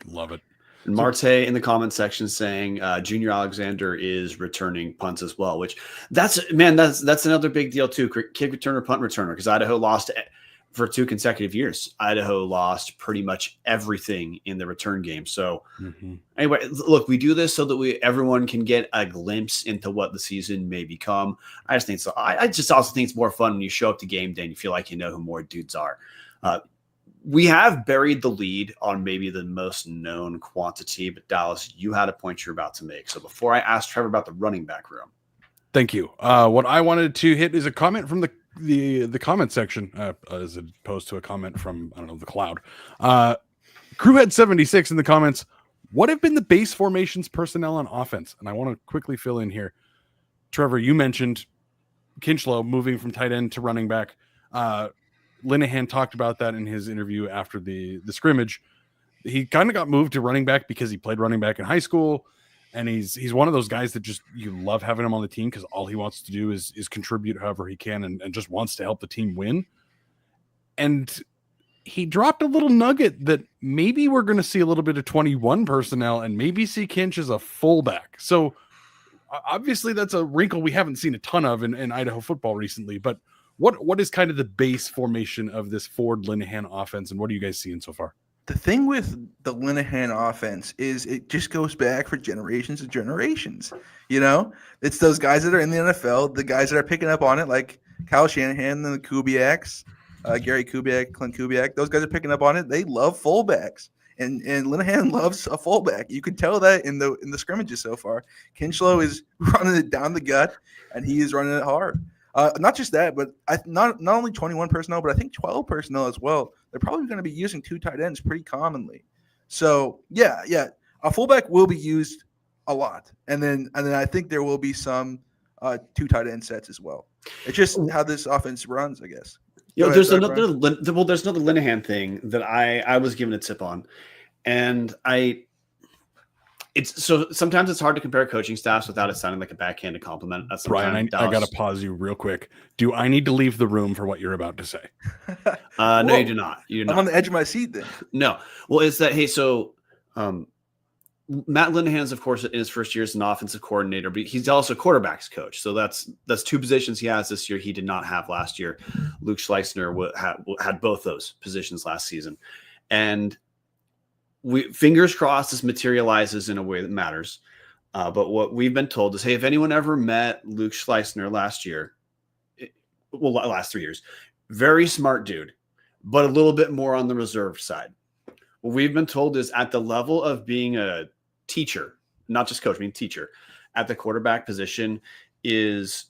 Love it. And Marte in the comment section saying Junior Alexander is returning punts as well, which that's another big deal too. Kick returner, punt returner, because Idaho lost for 2 consecutive years. Idaho lost pretty much everything in the return game. So anyway, look, we do this so that everyone can get a glimpse into what the season may become. I just also think it's more fun when you show up to game day and you feel like you know who more dudes are. We have buried the lead on maybe the most known quantity, but Dallas, you had a point you're about to make. So before I ask Trevor about the running back room. Thank you. What I wanted to hit is a comment from the comment section, as opposed to a comment from, I don't know, the cloud. Crewhead 76 in the comments. What have been the base formations personnel on offense? And I want to quickly fill in here. Trevor, you mentioned Kinchlow moving from tight end to running back. Linehan talked about that in his interview after the scrimmage. He kind of got moved to running back because he played running back in high school, and he's one of those guys that just, you love having him on the team because all he wants to do is contribute however he can and just wants to help the team win. And he dropped a little nugget that maybe we're going to see a little bit of 21 personnel and maybe see Kinch as a fullback. So obviously that's a wrinkle we haven't seen a ton of in Idaho football recently, but what is kind of the base formation of this Ford Linehan offense, and what are you guys seeing so far? The thing with the Linehan offense is it just goes back for generations and generations. It's those guys that are in the NFL, the guys that are picking up on it, like Kyle Shanahan and the Kubiaks, Gary Kubiak, Clint Kubiak. Those guys are picking up on it. They love fullbacks, and Linehan loves a fullback. You can tell that in the scrimmages so far. Kinchlow is running it down the gut, and he is running it hard. Not just that, but not only 21 personnel, but I think 12 personnel as well. They're probably going to be using 2 tight ends pretty commonly. So yeah, a fullback will be used a lot, and then I think there will be some 2 tight end sets as well. It's just how this offense runs, I guess. There's another Linehan thing that I was given a tip on, and sometimes it's hard to compare coaching staffs without it sounding like a backhanded compliment. That's Brian, I got to pause you real quick. Do I need to leave the room for what you're about to say? No, you do not. I'm on the edge of my seat then. No. Well, it's that, hey, so Matt Linehan's, of course, in his first year as an offensive coordinator, but he's also quarterbacks coach. So that's 2 positions he has this year he did not have last year. Luke Schleisner had both those positions last season. And fingers crossed this materializes in a way that matters. But what we've been told is, hey, if anyone ever met Luke Schleisner last 3 years, very smart dude, but a little bit more on the reserve side. What we've been told is at the level of being a teacher, not just coach, teacher, at the quarterback position, is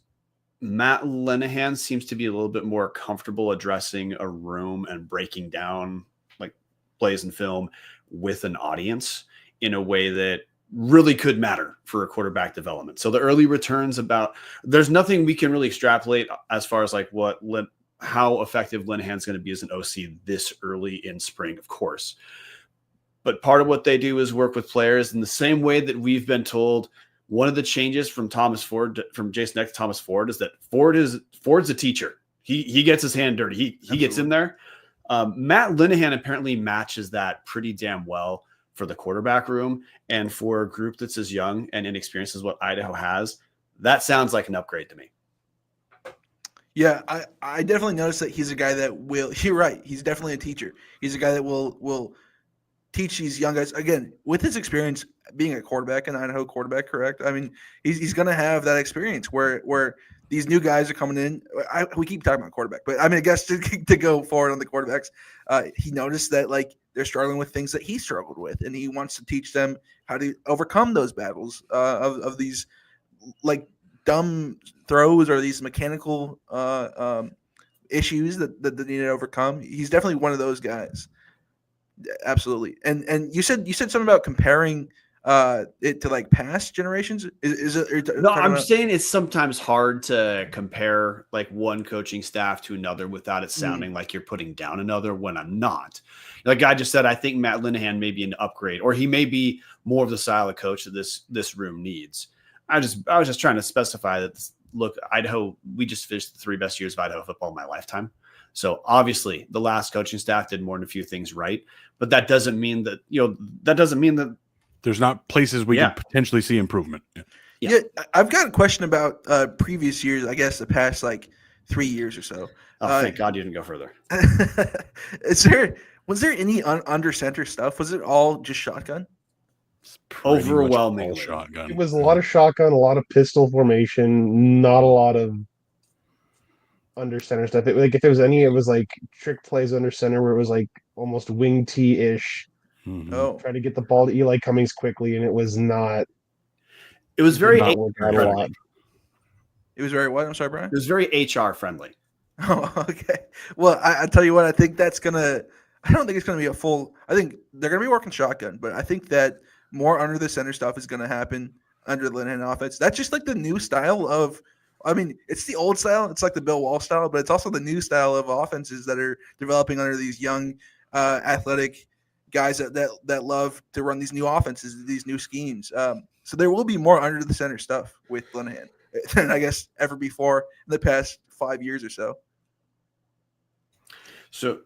Matt Linehan seems to be a little bit more comfortable addressing a room and breaking down like plays and film with an audience in a way that really could matter for a quarterback development. So the early returns there's nothing we can really extrapolate as far as like how effective Linehan's going to be as an OC this early in spring, of course. But part of what they do is work with players in the same way that we've been told one of the changes from Jason Eck to Thomas Ford is that Ford's a teacher. He gets his hand dirty. He gets in there. Matt Linehan apparently matches that pretty damn well for the quarterback room, and for a group that's as young and inexperienced as what Idaho has. That sounds like an upgrade to me. Yeah, I definitely noticed that he's a guy that will. You're right. He's definitely a teacher. He's a guy that will teach these young guys, again, with his experience being a quarterback, an Idaho quarterback, correct? I mean, he's going to have that experience where these new guys are coming in. We keep talking about quarterback, but I mean, I guess to go forward on the quarterbacks, he noticed that like they're struggling with things that he struggled with, and he wants to teach them how to overcome those battles of these like dumb throws or these mechanical issues that they need to overcome. He's definitely one of those guys. Absolutely. And you said something about comparing it to like past generations. Is it? No, I'm saying it's sometimes hard to compare like one coaching staff to another without it sounding like you're putting down another when I'm not. Like I just said, I think Matt Linehan may be an upgrade, or he may be more of the style of coach that this room needs. I was just trying to specify that. Look, Idaho, we just finished the 3 best years of Idaho football in my lifetime. So obviously the last coaching staff did more than a few things right, but that doesn't mean that, there's not places we can potentially see improvement. Yeah. I've got a question about previous years, I guess the past like 3 years or so. Oh, thank God you didn't go further. Was there any under center stuff? Was it all just shotgun? Overwhelmingly shotgun. It was a lot of shotgun, a lot of pistol formation, not a lot of under center stuff. Like if there was any, it was like trick plays under center where it was like almost wing T-ish. Mm-hmm. Oh, Try to get the ball to Eli Cummings quickly, and it was not. It was very not work out a lot. it was very what? I'm sorry, Brian. It was very HR friendly. Oh, okay. Well, I tell you what, I think that's gonna. I don't think it's gonna be a full. I think they're gonna be working shotgun, but I think that more under the center stuff is gonna happen under the Linehan offense. That's just like the new style of. I mean, it's the old style. It's like the Bill Walsh style, but it's also the new style of offenses that are developing under these young, athletic guys that love to run these new offenses, these new schemes. So there will be more under the center stuff with Linehan than I guess ever before in the past 5 years or so. So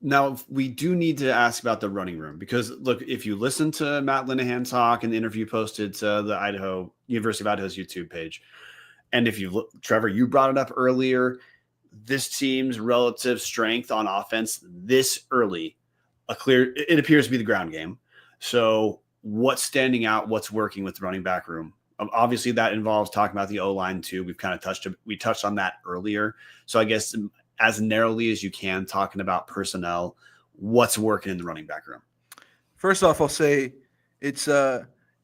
now we do need to ask about the running room, because look, if you listen to Matt Linehan talk and the interview posted to the University of Idaho's YouTube page, and if you look, Trevor, you brought it up earlier, this team's relative strength on offense this early, it appears to be the ground game. So what's standing out, what's working with the running back room? Obviously that involves talking about the O-line too. We touched on that earlier. So I guess as narrowly as you can, talking about personnel, what's working in the running back room? First off, I'll say it's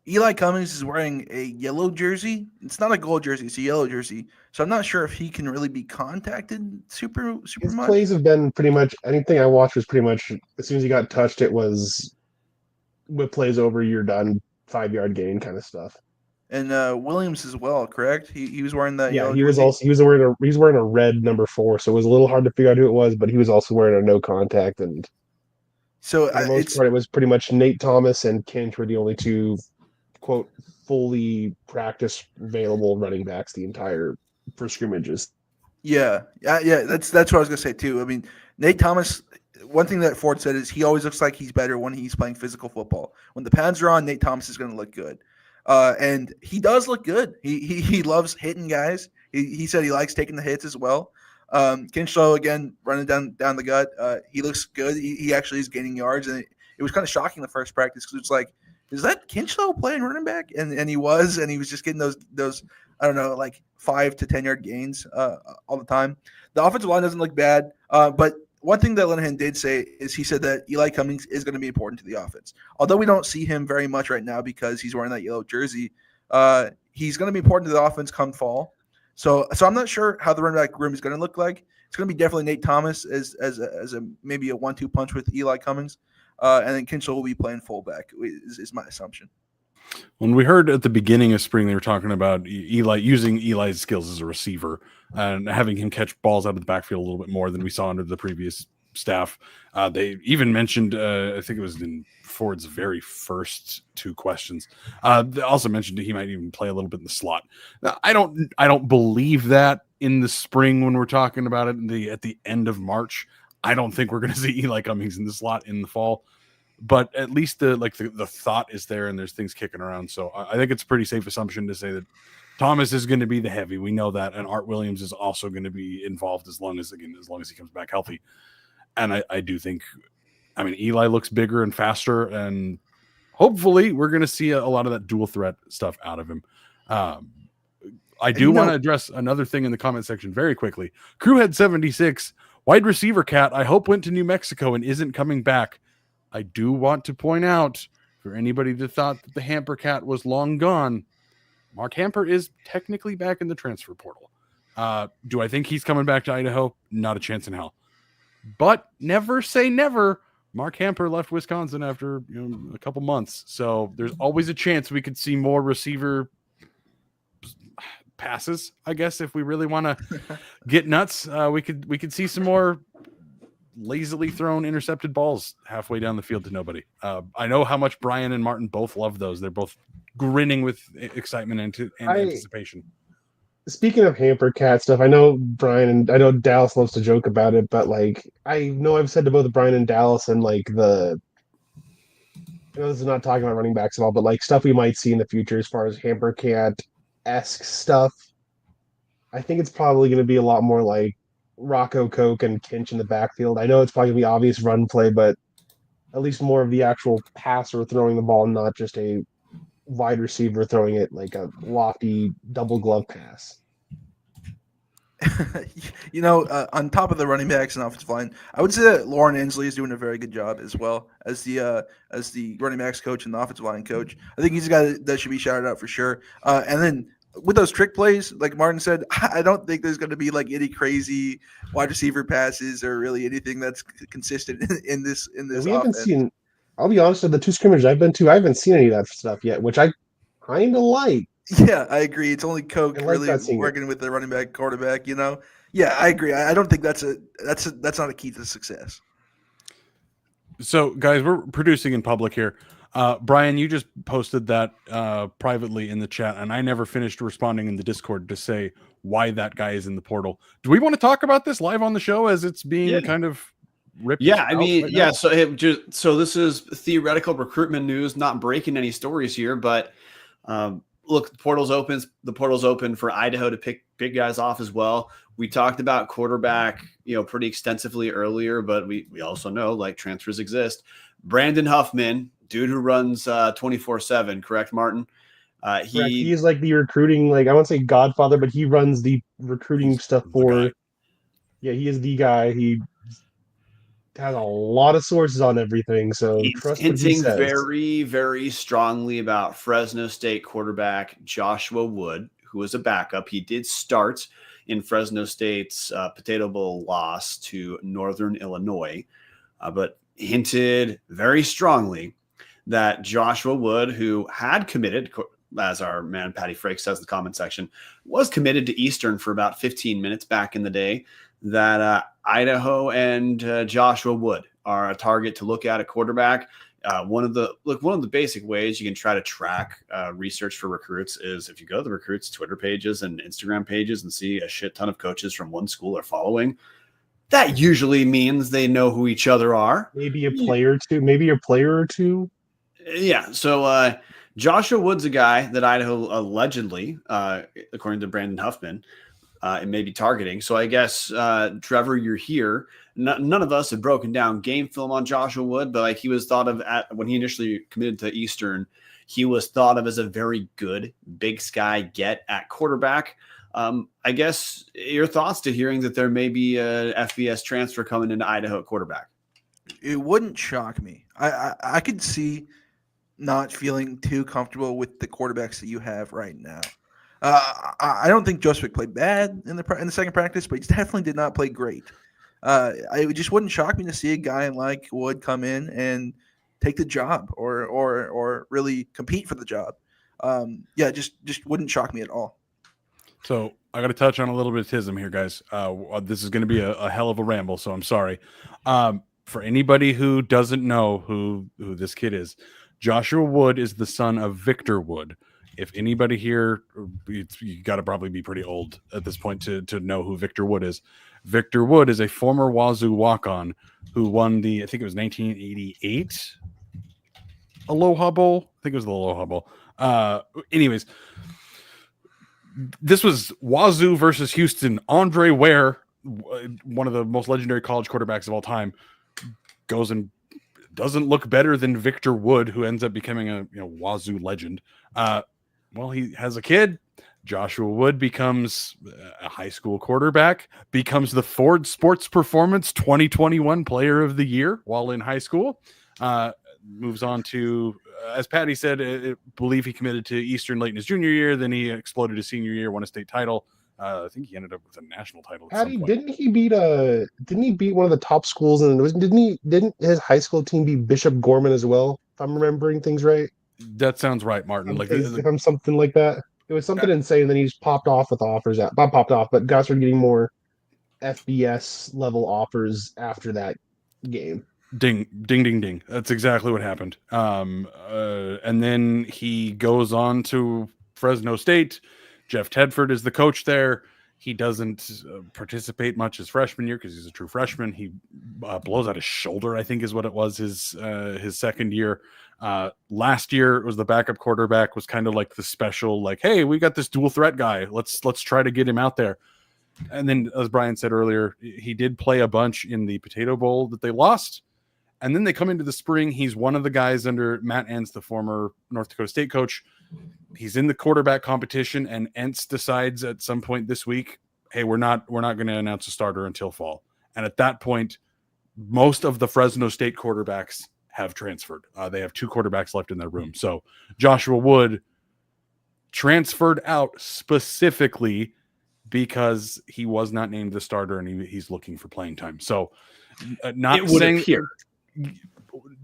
Eli Cummings is wearing a yellow jersey. It's not a gold jersey; it's a yellow jersey. So I'm not sure if he can really be contacted super His much. plays have been pretty much anything I watched was pretty much as soon as he got touched, it was whip plays over, you're done, 5-yard gain kind of stuff. And Williams as well, correct? He was wearing that. Yeah, yellow he was jersey. also he was wearing a red number 4, so it was a little hard to figure out who it was, but he was also wearing a no contact, and So for the most part, it was pretty much Nate Thomas and Kinch were the only two quote fully practice available running backs for scrimmages. Yeah. That's what I was gonna say too. I mean, Nate Thomas. One thing that Ford said is he always looks like he's better when he's playing physical football. When the pads are on, Nate Thomas is going to look good, and he does look good. He loves hitting guys. He said he likes taking the hits as well. Kinchlow again running down the gut. He looks good. He actually is gaining yards, and it was kind of shocking the first practice because it's like, is that Kinchlow playing running back? And he was just getting those I don't know, like 5 to 10 yard gains all the time. The offensive line doesn't look bad, but one thing that Linehan did say is he said that Eli Cummings is going to be important to the offense. Although we don't see him very much right now because he's wearing that yellow jersey, he's going to be important to the offense come fall. So I'm not sure how the running back room is going to look like. It's going to be definitely Nate Thomas as a maybe a 1-2 punch with Eli Cummings, and then Kinchlow will be playing fullback is my assumption. When we heard at the beginning of spring, they were talking about using Eli's skills as a receiver and having him catch balls out of the backfield a little bit more than we saw under the previous staff. They even mentioned, I think it was in Ford's very first 2 questions. They also mentioned he might even play a little bit in the slot. Now, I don't believe that in the spring when we're talking about it at the end of March. I don't think we're going to see Eli Cummings in the slot in the fall, but at least the thought is there and there's things kicking around. So I think it's a pretty safe assumption to say that Thomas is going to be the heavy. We know that. And Art Williams is also going to be involved as long as he comes back healthy. And I do think, Eli looks bigger and faster, and hopefully we're going to see a lot of that dual threat stuff out of him. I do want to address another thing in the comment section very quickly. Crewhead 76, wide receiver Cat, I hope went to New Mexico and isn't coming back. I do want to point out, for anybody that thought that the Hamper Cat was long gone, Mark Hamper is technically back in the transfer portal. Do I think he's coming back to Idaho? Not a chance in hell. But never say never. Mark Hamper left Wisconsin after a couple months. So there's always a chance we could see more receiver passes, I guess. If we really want to get nuts, we could see some more lazily thrown intercepted balls halfway down the field to nobody. I know how much Brian and Martin both love those. They're both grinning with excitement and anticipation. Speaking of Hamper Cat stuff, I know Brian and I know Dallas loves to joke about it, but I know I've said to both Brian and Dallas and I know this is not talking about running backs at all, but stuff we might see in the future as far as Hamper Cat-esque stuff. I think it's probably going to be a lot more like Rocco Coke and Kinch in the backfield. I know it's probably going to be obvious run play, but at least more of the actual passer throwing the ball, not just a wide receiver throwing it like a lofty double glove pass. On top of the running backs and offensive line, I would say that Lauren Inslee is doing a very good job as well as the running backs coach and the offensive line coach. I think he's a guy that should be shouted out for sure. And then with those trick plays, like Martin said, I don't think there's going to be any crazy wide receiver passes or really anything that's consistent in this. We haven't seen. I'll be honest, with the 2 scrimmages I've been to, I haven't seen any of that stuff yet, which I kind of like. Yeah, I agree. It's only Coke really working with the running back, quarterback. Yeah, I agree. I don't think that's not a key to success. So, guys, we're producing in public here. Brian, you just posted that privately in the chat, and I never finished responding in the Discord to say why that guy is in the portal. Do we want to talk about this live on the show as it's being kind of ripped? Yeah, right so this is theoretical recruitment news, not breaking any stories here, but look, the portal's open for Idaho to pick big guys off as well. We talked about quarterback, pretty extensively earlier, but we also know transfers exist. Brandon Huffman, dude who runs 24/7, correct, Martin? He's like the recruiting, I won't say godfather, but he runs the recruiting stuff for. Yeah, he is the guy. He has a lot of sources on everything, so he's hinting very, very strongly about Fresno State quarterback Joshua Wood, who was a backup. He did start in Fresno State's Potato Bowl loss to Northern Illinois, but hinted very strongly that Joshua Wood, who had committed, as our man Patty Frakes says in the comment section, was committed to Eastern for about 15 minutes back in the day, that Idaho and Joshua Wood are a target to look at quarterback. One of the basic ways you can try to track research for recruits is if you go to the recruits' Twitter pages and Instagram pages and see a shit ton of coaches from one school are following. That usually means they know who each other are. Maybe a player or two. Yeah. So Joshua Wood's a guy that Idaho allegedly, according to Brandon Huffman, it may be targeting. So I guess, Trevor, you're here. None of us have broken down game film on Joshua Wood, but he was thought of when he initially committed to Eastern, he was thought of as a very good Big Sky get at quarterback. I guess your thoughts to hearing that there may be a FBS transfer coming into Idaho at quarterback. It wouldn't shock me. I could see not feeling too comfortable with the quarterbacks that you have right now. I don't think Joseph played bad in the second practice, but he definitely did not play great. It just wouldn't shock me to see a guy like Wood come in and take the job or really compete for the job. Just wouldn't shock me at all. So I got to touch on a little bit of tism here, guys. This is going to be a hell of a ramble, so I'm sorry. For anybody who doesn't know who this kid is, Joshua Wood is the son of Victor Wood. If anybody here, you got to probably be pretty old at this point to know who Victor Wood is. Victor Wood is a former Wazoo walk-on who won I think it was 1988 Aloha Bowl. I think it was the Aloha Bowl. Anyways, this was Wazoo versus Houston. Andre Ware, one of the most legendary college quarterbacks of all time, goes and doesn't look better than Victor Wood, who ends up becoming a Wazoo legend. Well, he has a kid. Joshua Wood becomes a high school quarterback, becomes the Ford Sports Performance 2021 Player of the Year while in high school. Moves on to, as Patty said, I believe he committed to Eastern late in his junior year. Then he exploded his senior year, won a state title. I think he ended up with a national title. Patty, didn't he beat one of the top schools? And didn't his high school team beat Bishop Gorman as well? If I'm remembering things right. That sounds right, Martin. If I'm something like that. It was something insane. Then he just popped off with offers. Not popped off, but guys were getting more FBS level offers after that game. Ding, ding, ding, ding. That's exactly what happened. And then he goes on to Fresno State. Jeff Tedford is the coach there. He doesn't participate much his freshman year because he's a true freshman. He blows out his shoulder, I think is what it was, his second year. Last year it was the backup quarterback, was kind of like the special, like, hey, we got this dual threat guy. Let's try to get him out there. And then, as Brian said earlier, he did play a bunch in the Potato Bowl that they lost. And then they come into the spring. He's one of the guys under Matt Entz, the former North Dakota State coach. He's in the quarterback competition, and Entz decides at some point this week, hey, we're not going to announce a starter until fall. And at that point, most of the Fresno State quarterbacks have transferred. They have 2 quarterbacks left in their room. So Joshua Wood transferred out specifically because he was not named the starter, and he's looking for playing time. So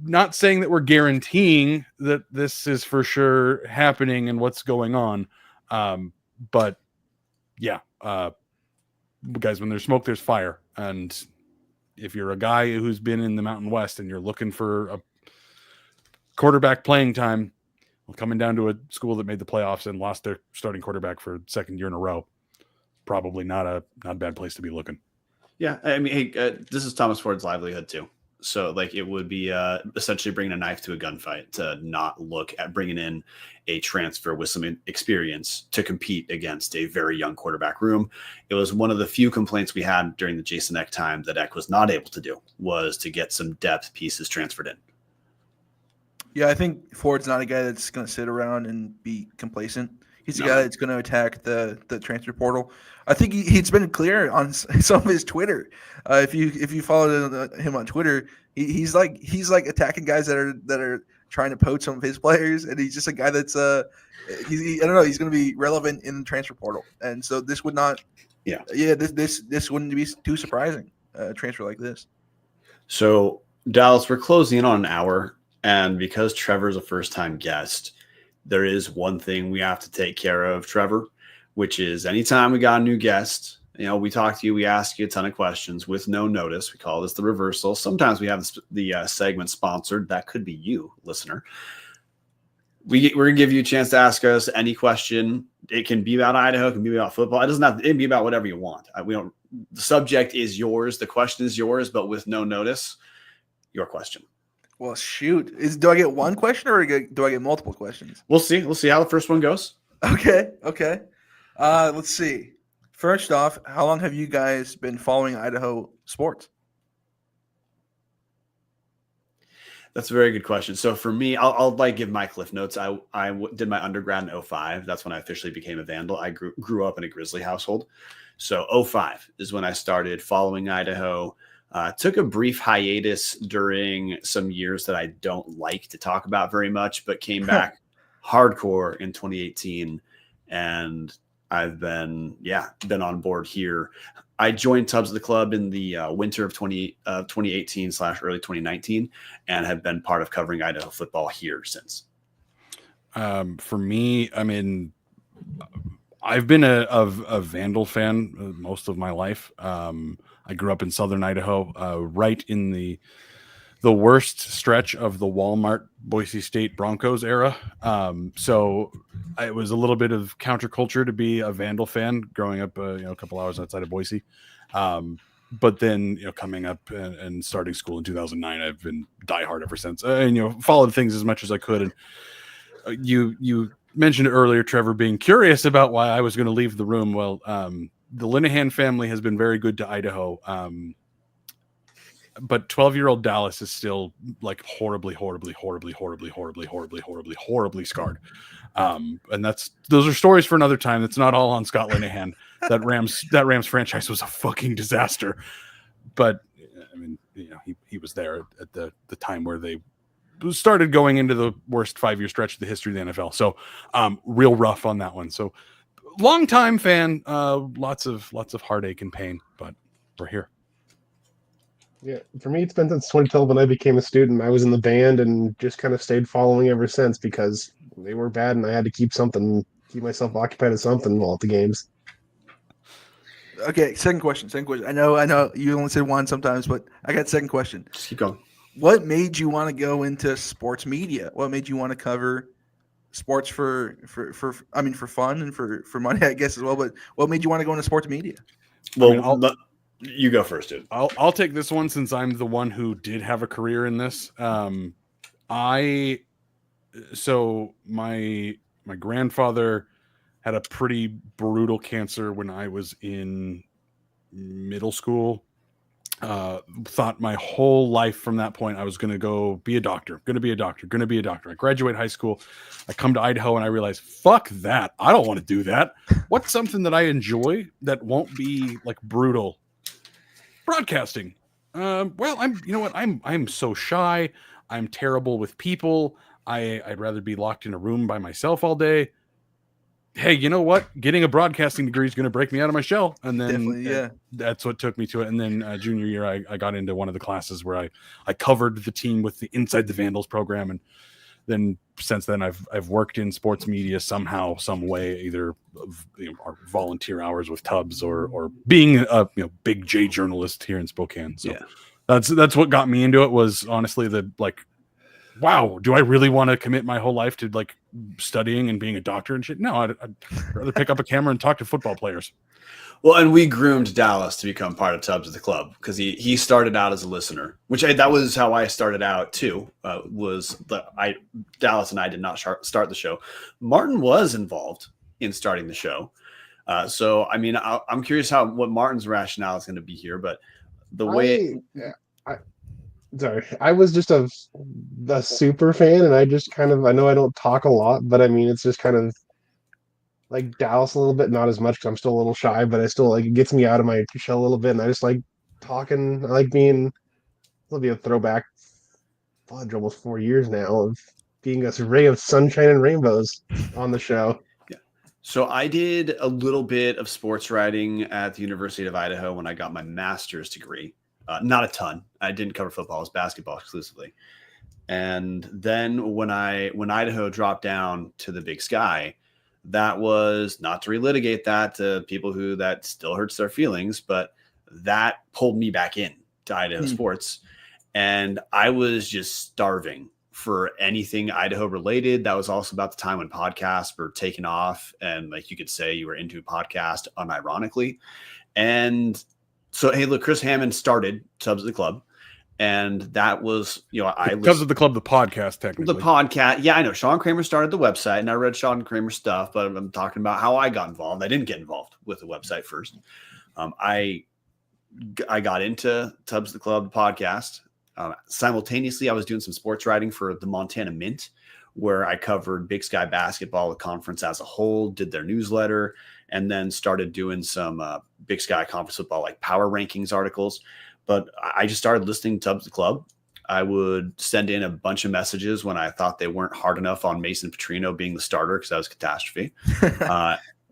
not saying that we're guaranteeing that this is for sure happening and what's going on. But yeah, guys, when there's smoke, there's fire. And if you're a guy who's been in the Mountain West and you're looking for a quarterback playing time, well, coming down to a school that made the playoffs and lost their starting quarterback for second year in a row, probably not a bad place to be looking. Yeah. I mean, hey, this is Thomas Ford's livelihood too. So like it would be essentially bringing a knife to a gunfight to not look at bringing in a transfer with some experience to compete against a very young quarterback room. It was one of the few complaints we had during the Jason Eck time that Eck was not able to do, was to get some depth pieces transferred in. Yeah, I think Ford's not a guy that's going to sit around and be complacent. He's a guy that's going to attack the transfer portal. I think he's been clear on some of his Twitter. If you follow him on Twitter, he's like attacking guys that are trying to poach some of his players, and he's just a guy that's I don't know, he's going to be relevant in the transfer portal, and so this would not this wouldn't be too surprising, a transfer like this. So Dallas, we're closing in on an hour, and because Trevor's a first-time guest, there is one thing we have to take care of, Trevor, which is anytime we got a new guest, we talk to you, we ask you a ton of questions with no notice. We call this the reversal. Sometimes we have the segment sponsored. That could be you, listener. We're going to give you a chance to ask us any question. It can be about Idaho. It can be about football. It doesn't have to be about whatever you want. The subject is yours. The question is yours, but with no notice, your question. Well, shoot. Do I get one question or do I get multiple questions? We'll see. We'll see how the first one goes. Okay. Let's see. First off, how long have you guys been following Idaho sports? That's a very good question. So for me, I'll give my cliff notes. I did my undergrad in 2005. That's when I officially became a Vandal. I grew up in a Grizzly household. So 2005 is when I started following Idaho. Took a brief hiatus during some years that I don't like to talk about very much, but came back hardcore in 2018. And I've been on board here. I joined Tubbs of the Club in the winter of 2018 / early 2019 and have been part of covering Idaho football here since. For me, I mean, I've been a Vandal fan most of my life. I grew up in southern Idaho, right in the worst stretch of the Walmart Boise State Broncos era. So it was a little bit of counterculture to be a Vandal fan growing up, a couple hours outside of Boise. But then, coming up and starting school in 2009, I've been diehard ever since, and followed things as much as I could. And you mentioned earlier, Trevor, being curious about why I was going to leave the room. Well, the Linehan family has been very good to Idaho. But 12-year-old Dallas is still like horribly scarred. And those are stories for another time. That's not all on Scott Linehan. That Rams franchise was a fucking disaster. But I mean, he was there at the time where they started going into the worst 5-year stretch of the history of the NFL. So real rough on that one. So long-time fan, lots of heartache and pain, but we're here. Yeah, for me, it's been since 2012 when I became a student. I was in the band and just kind of stayed following ever since because they were bad and I had to keep myself occupied with something while at the games. Okay, second question. I know you only said one sometimes, but I got second question. Just keep going. What made you want to go into sports media? What made you want to cover sports for fun and for money, I guess, as well? But what made you want to go into sports media? Well, you go first, dude. I'll take this one since I'm the one who did have a career in this. My grandfather had a pretty brutal cancer when I was in middle school. Thought my whole life from that point I was going to go be a doctor. I graduate high school. I come to Idaho and I realize, fuck that. I don't want to do that. What's something that I enjoy that won't be like brutal? Broadcasting. Well, I'm so shy. I'm terrible with people. I'd rather be locked in a room by myself all day. Hey, you know what? Getting a broadcasting degree is going to break me out of my shell. And then that's what took me to it. And then junior year, I got into one of the classes where I covered the team with the Inside the Vandals program. And then since then, I've worked in sports media somehow, some way, either our volunteer hours with Tubbs or being a big J journalist here in Spokane. So that's what got me into it. Was honestly wow, do I really want to commit my whole life to like studying and being a doctor and shit? No, I'd rather pick up a camera and talk to football players. Well, and we groomed Dallas to become part of Tubbs of the Club because he started out as a listener, that was how I started out too. Dallas and I did not start the show. Martin was involved in starting the show. So I mean, I'm curious what Martin's rationale is going to be here, but I was just a super fan, and I just I know I don't talk a lot, but I mean, it's just kind of like Dallas a little bit, not as much because I'm still a little shy, but I still it gets me out of my shell a little bit, and I just like talking. I like it'll be a throwback, almost 4 years now of being a ray of sunshine and rainbows on the show. Yeah. So I did a little bit of sports writing at the University of Idaho when I got my master's degree. Not a ton. I didn't cover football. It was basketball exclusively. And then when Idaho dropped down to the Big Sky, that was not to relitigate that to people who that still hurts their feelings, but that pulled me back in to Idaho sports. And I was just starving for anything Idaho related. That was also about the time when podcasts were taking off. And like you could say you were into a podcast unironically. And so, hey, look, Chris Hammond started Tubbs of the Club, and that was, Tubbs of the Club, the podcast, technically. The podcast. Yeah, I know. Sean Kramer started the website, and I read Sean Kramer's stuff, but I'm talking about how I got involved. I didn't get involved with the website first. I got into Tubbs of the Club, the podcast. Simultaneously, I was doing some sports writing for the Montana Mint, where I covered Big Sky basketball, the conference as a whole, did their newsletter, and then started doing some Big Sky conference football, like power rankings articles. But I just started listening to Tubbs the Club. I would send in a bunch of messages when I thought they weren't hard enough on Mason Petrino being the starter because that was a catastrophe.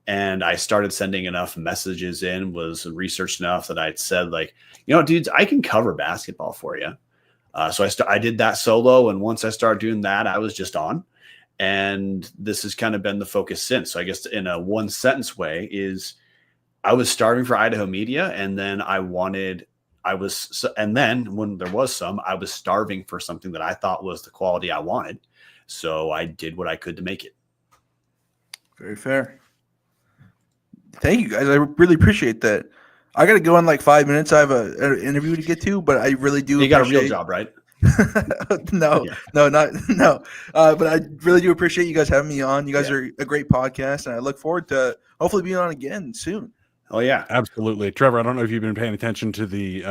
And I started sending enough messages in, was researched enough that I'd said, like, dudes, I can cover basketball for you. So I did that solo. And once I started doing that, I was just on. And this has kind of been the focus since. So I guess in a one sentence way is I was starving for Idaho media, and then and then when there was some, I was starving for something that I thought was the quality I wanted. So I did what I could to make it. Very fair. Thank you, guys. I really appreciate that. I got to go in like 5 minutes. I have an interview to get to, but I really do. You got a real job, right? No. But I really do appreciate you guys having me on. You guys are a great podcast, and I look forward to hopefully being on again soon. Oh yeah, absolutely, Trevor. I don't know if you've been paying attention to the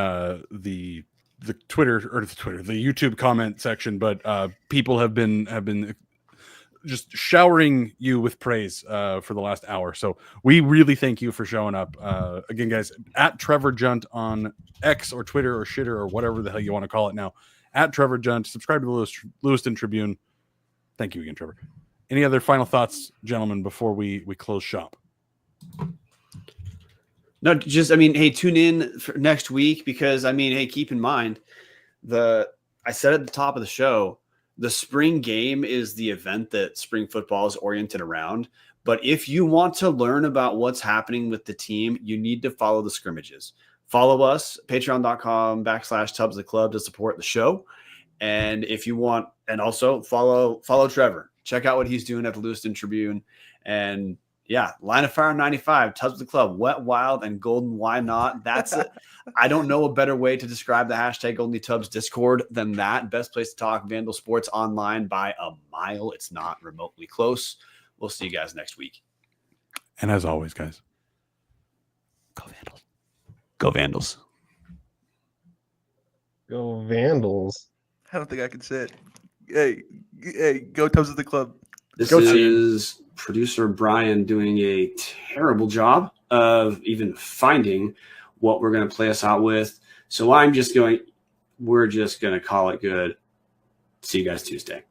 Twitter the YouTube comment section, but people have been just showering you with praise for the last hour. So we really thank you for showing up. Again, guys, at Trevor Junt on X or Twitter or Shitter or whatever the hell you want to call it now. At Trevor Junt, subscribe to the Lewiston Tribune. Thank you again, Trevor. Any other final thoughts, gentlemen, before we close shop? No, just, I mean, hey, tune in for next week because, I mean, hey, keep in mind I said at the top of the show, the spring game is the event that spring football is oriented around. But if you want to learn about what's happening with the team, you need to follow the scrimmages. Follow us, patreon.com/Tubs the Club to support the show. And if you want, and also follow Trevor. Check out what he's doing at the Lewiston Tribune. And yeah, Line of Fire 95, Tubs the Club, Wet, Wild, and Golden. Why not? That's it. I don't know a better way to describe the hashtag Only Tubs Discord than that. Best place to talk Vandal sports online by a mile. It's not remotely close. We'll see you guys next week. And as always, guys, go Vandals. Go Vandals. Go Vandals. I don't think I can say it. Hey, go Tubs of the Club. This is producer Brian doing a terrible job of even finding what we're going to play us out with. So we're just going to call it good. See you guys Tuesday.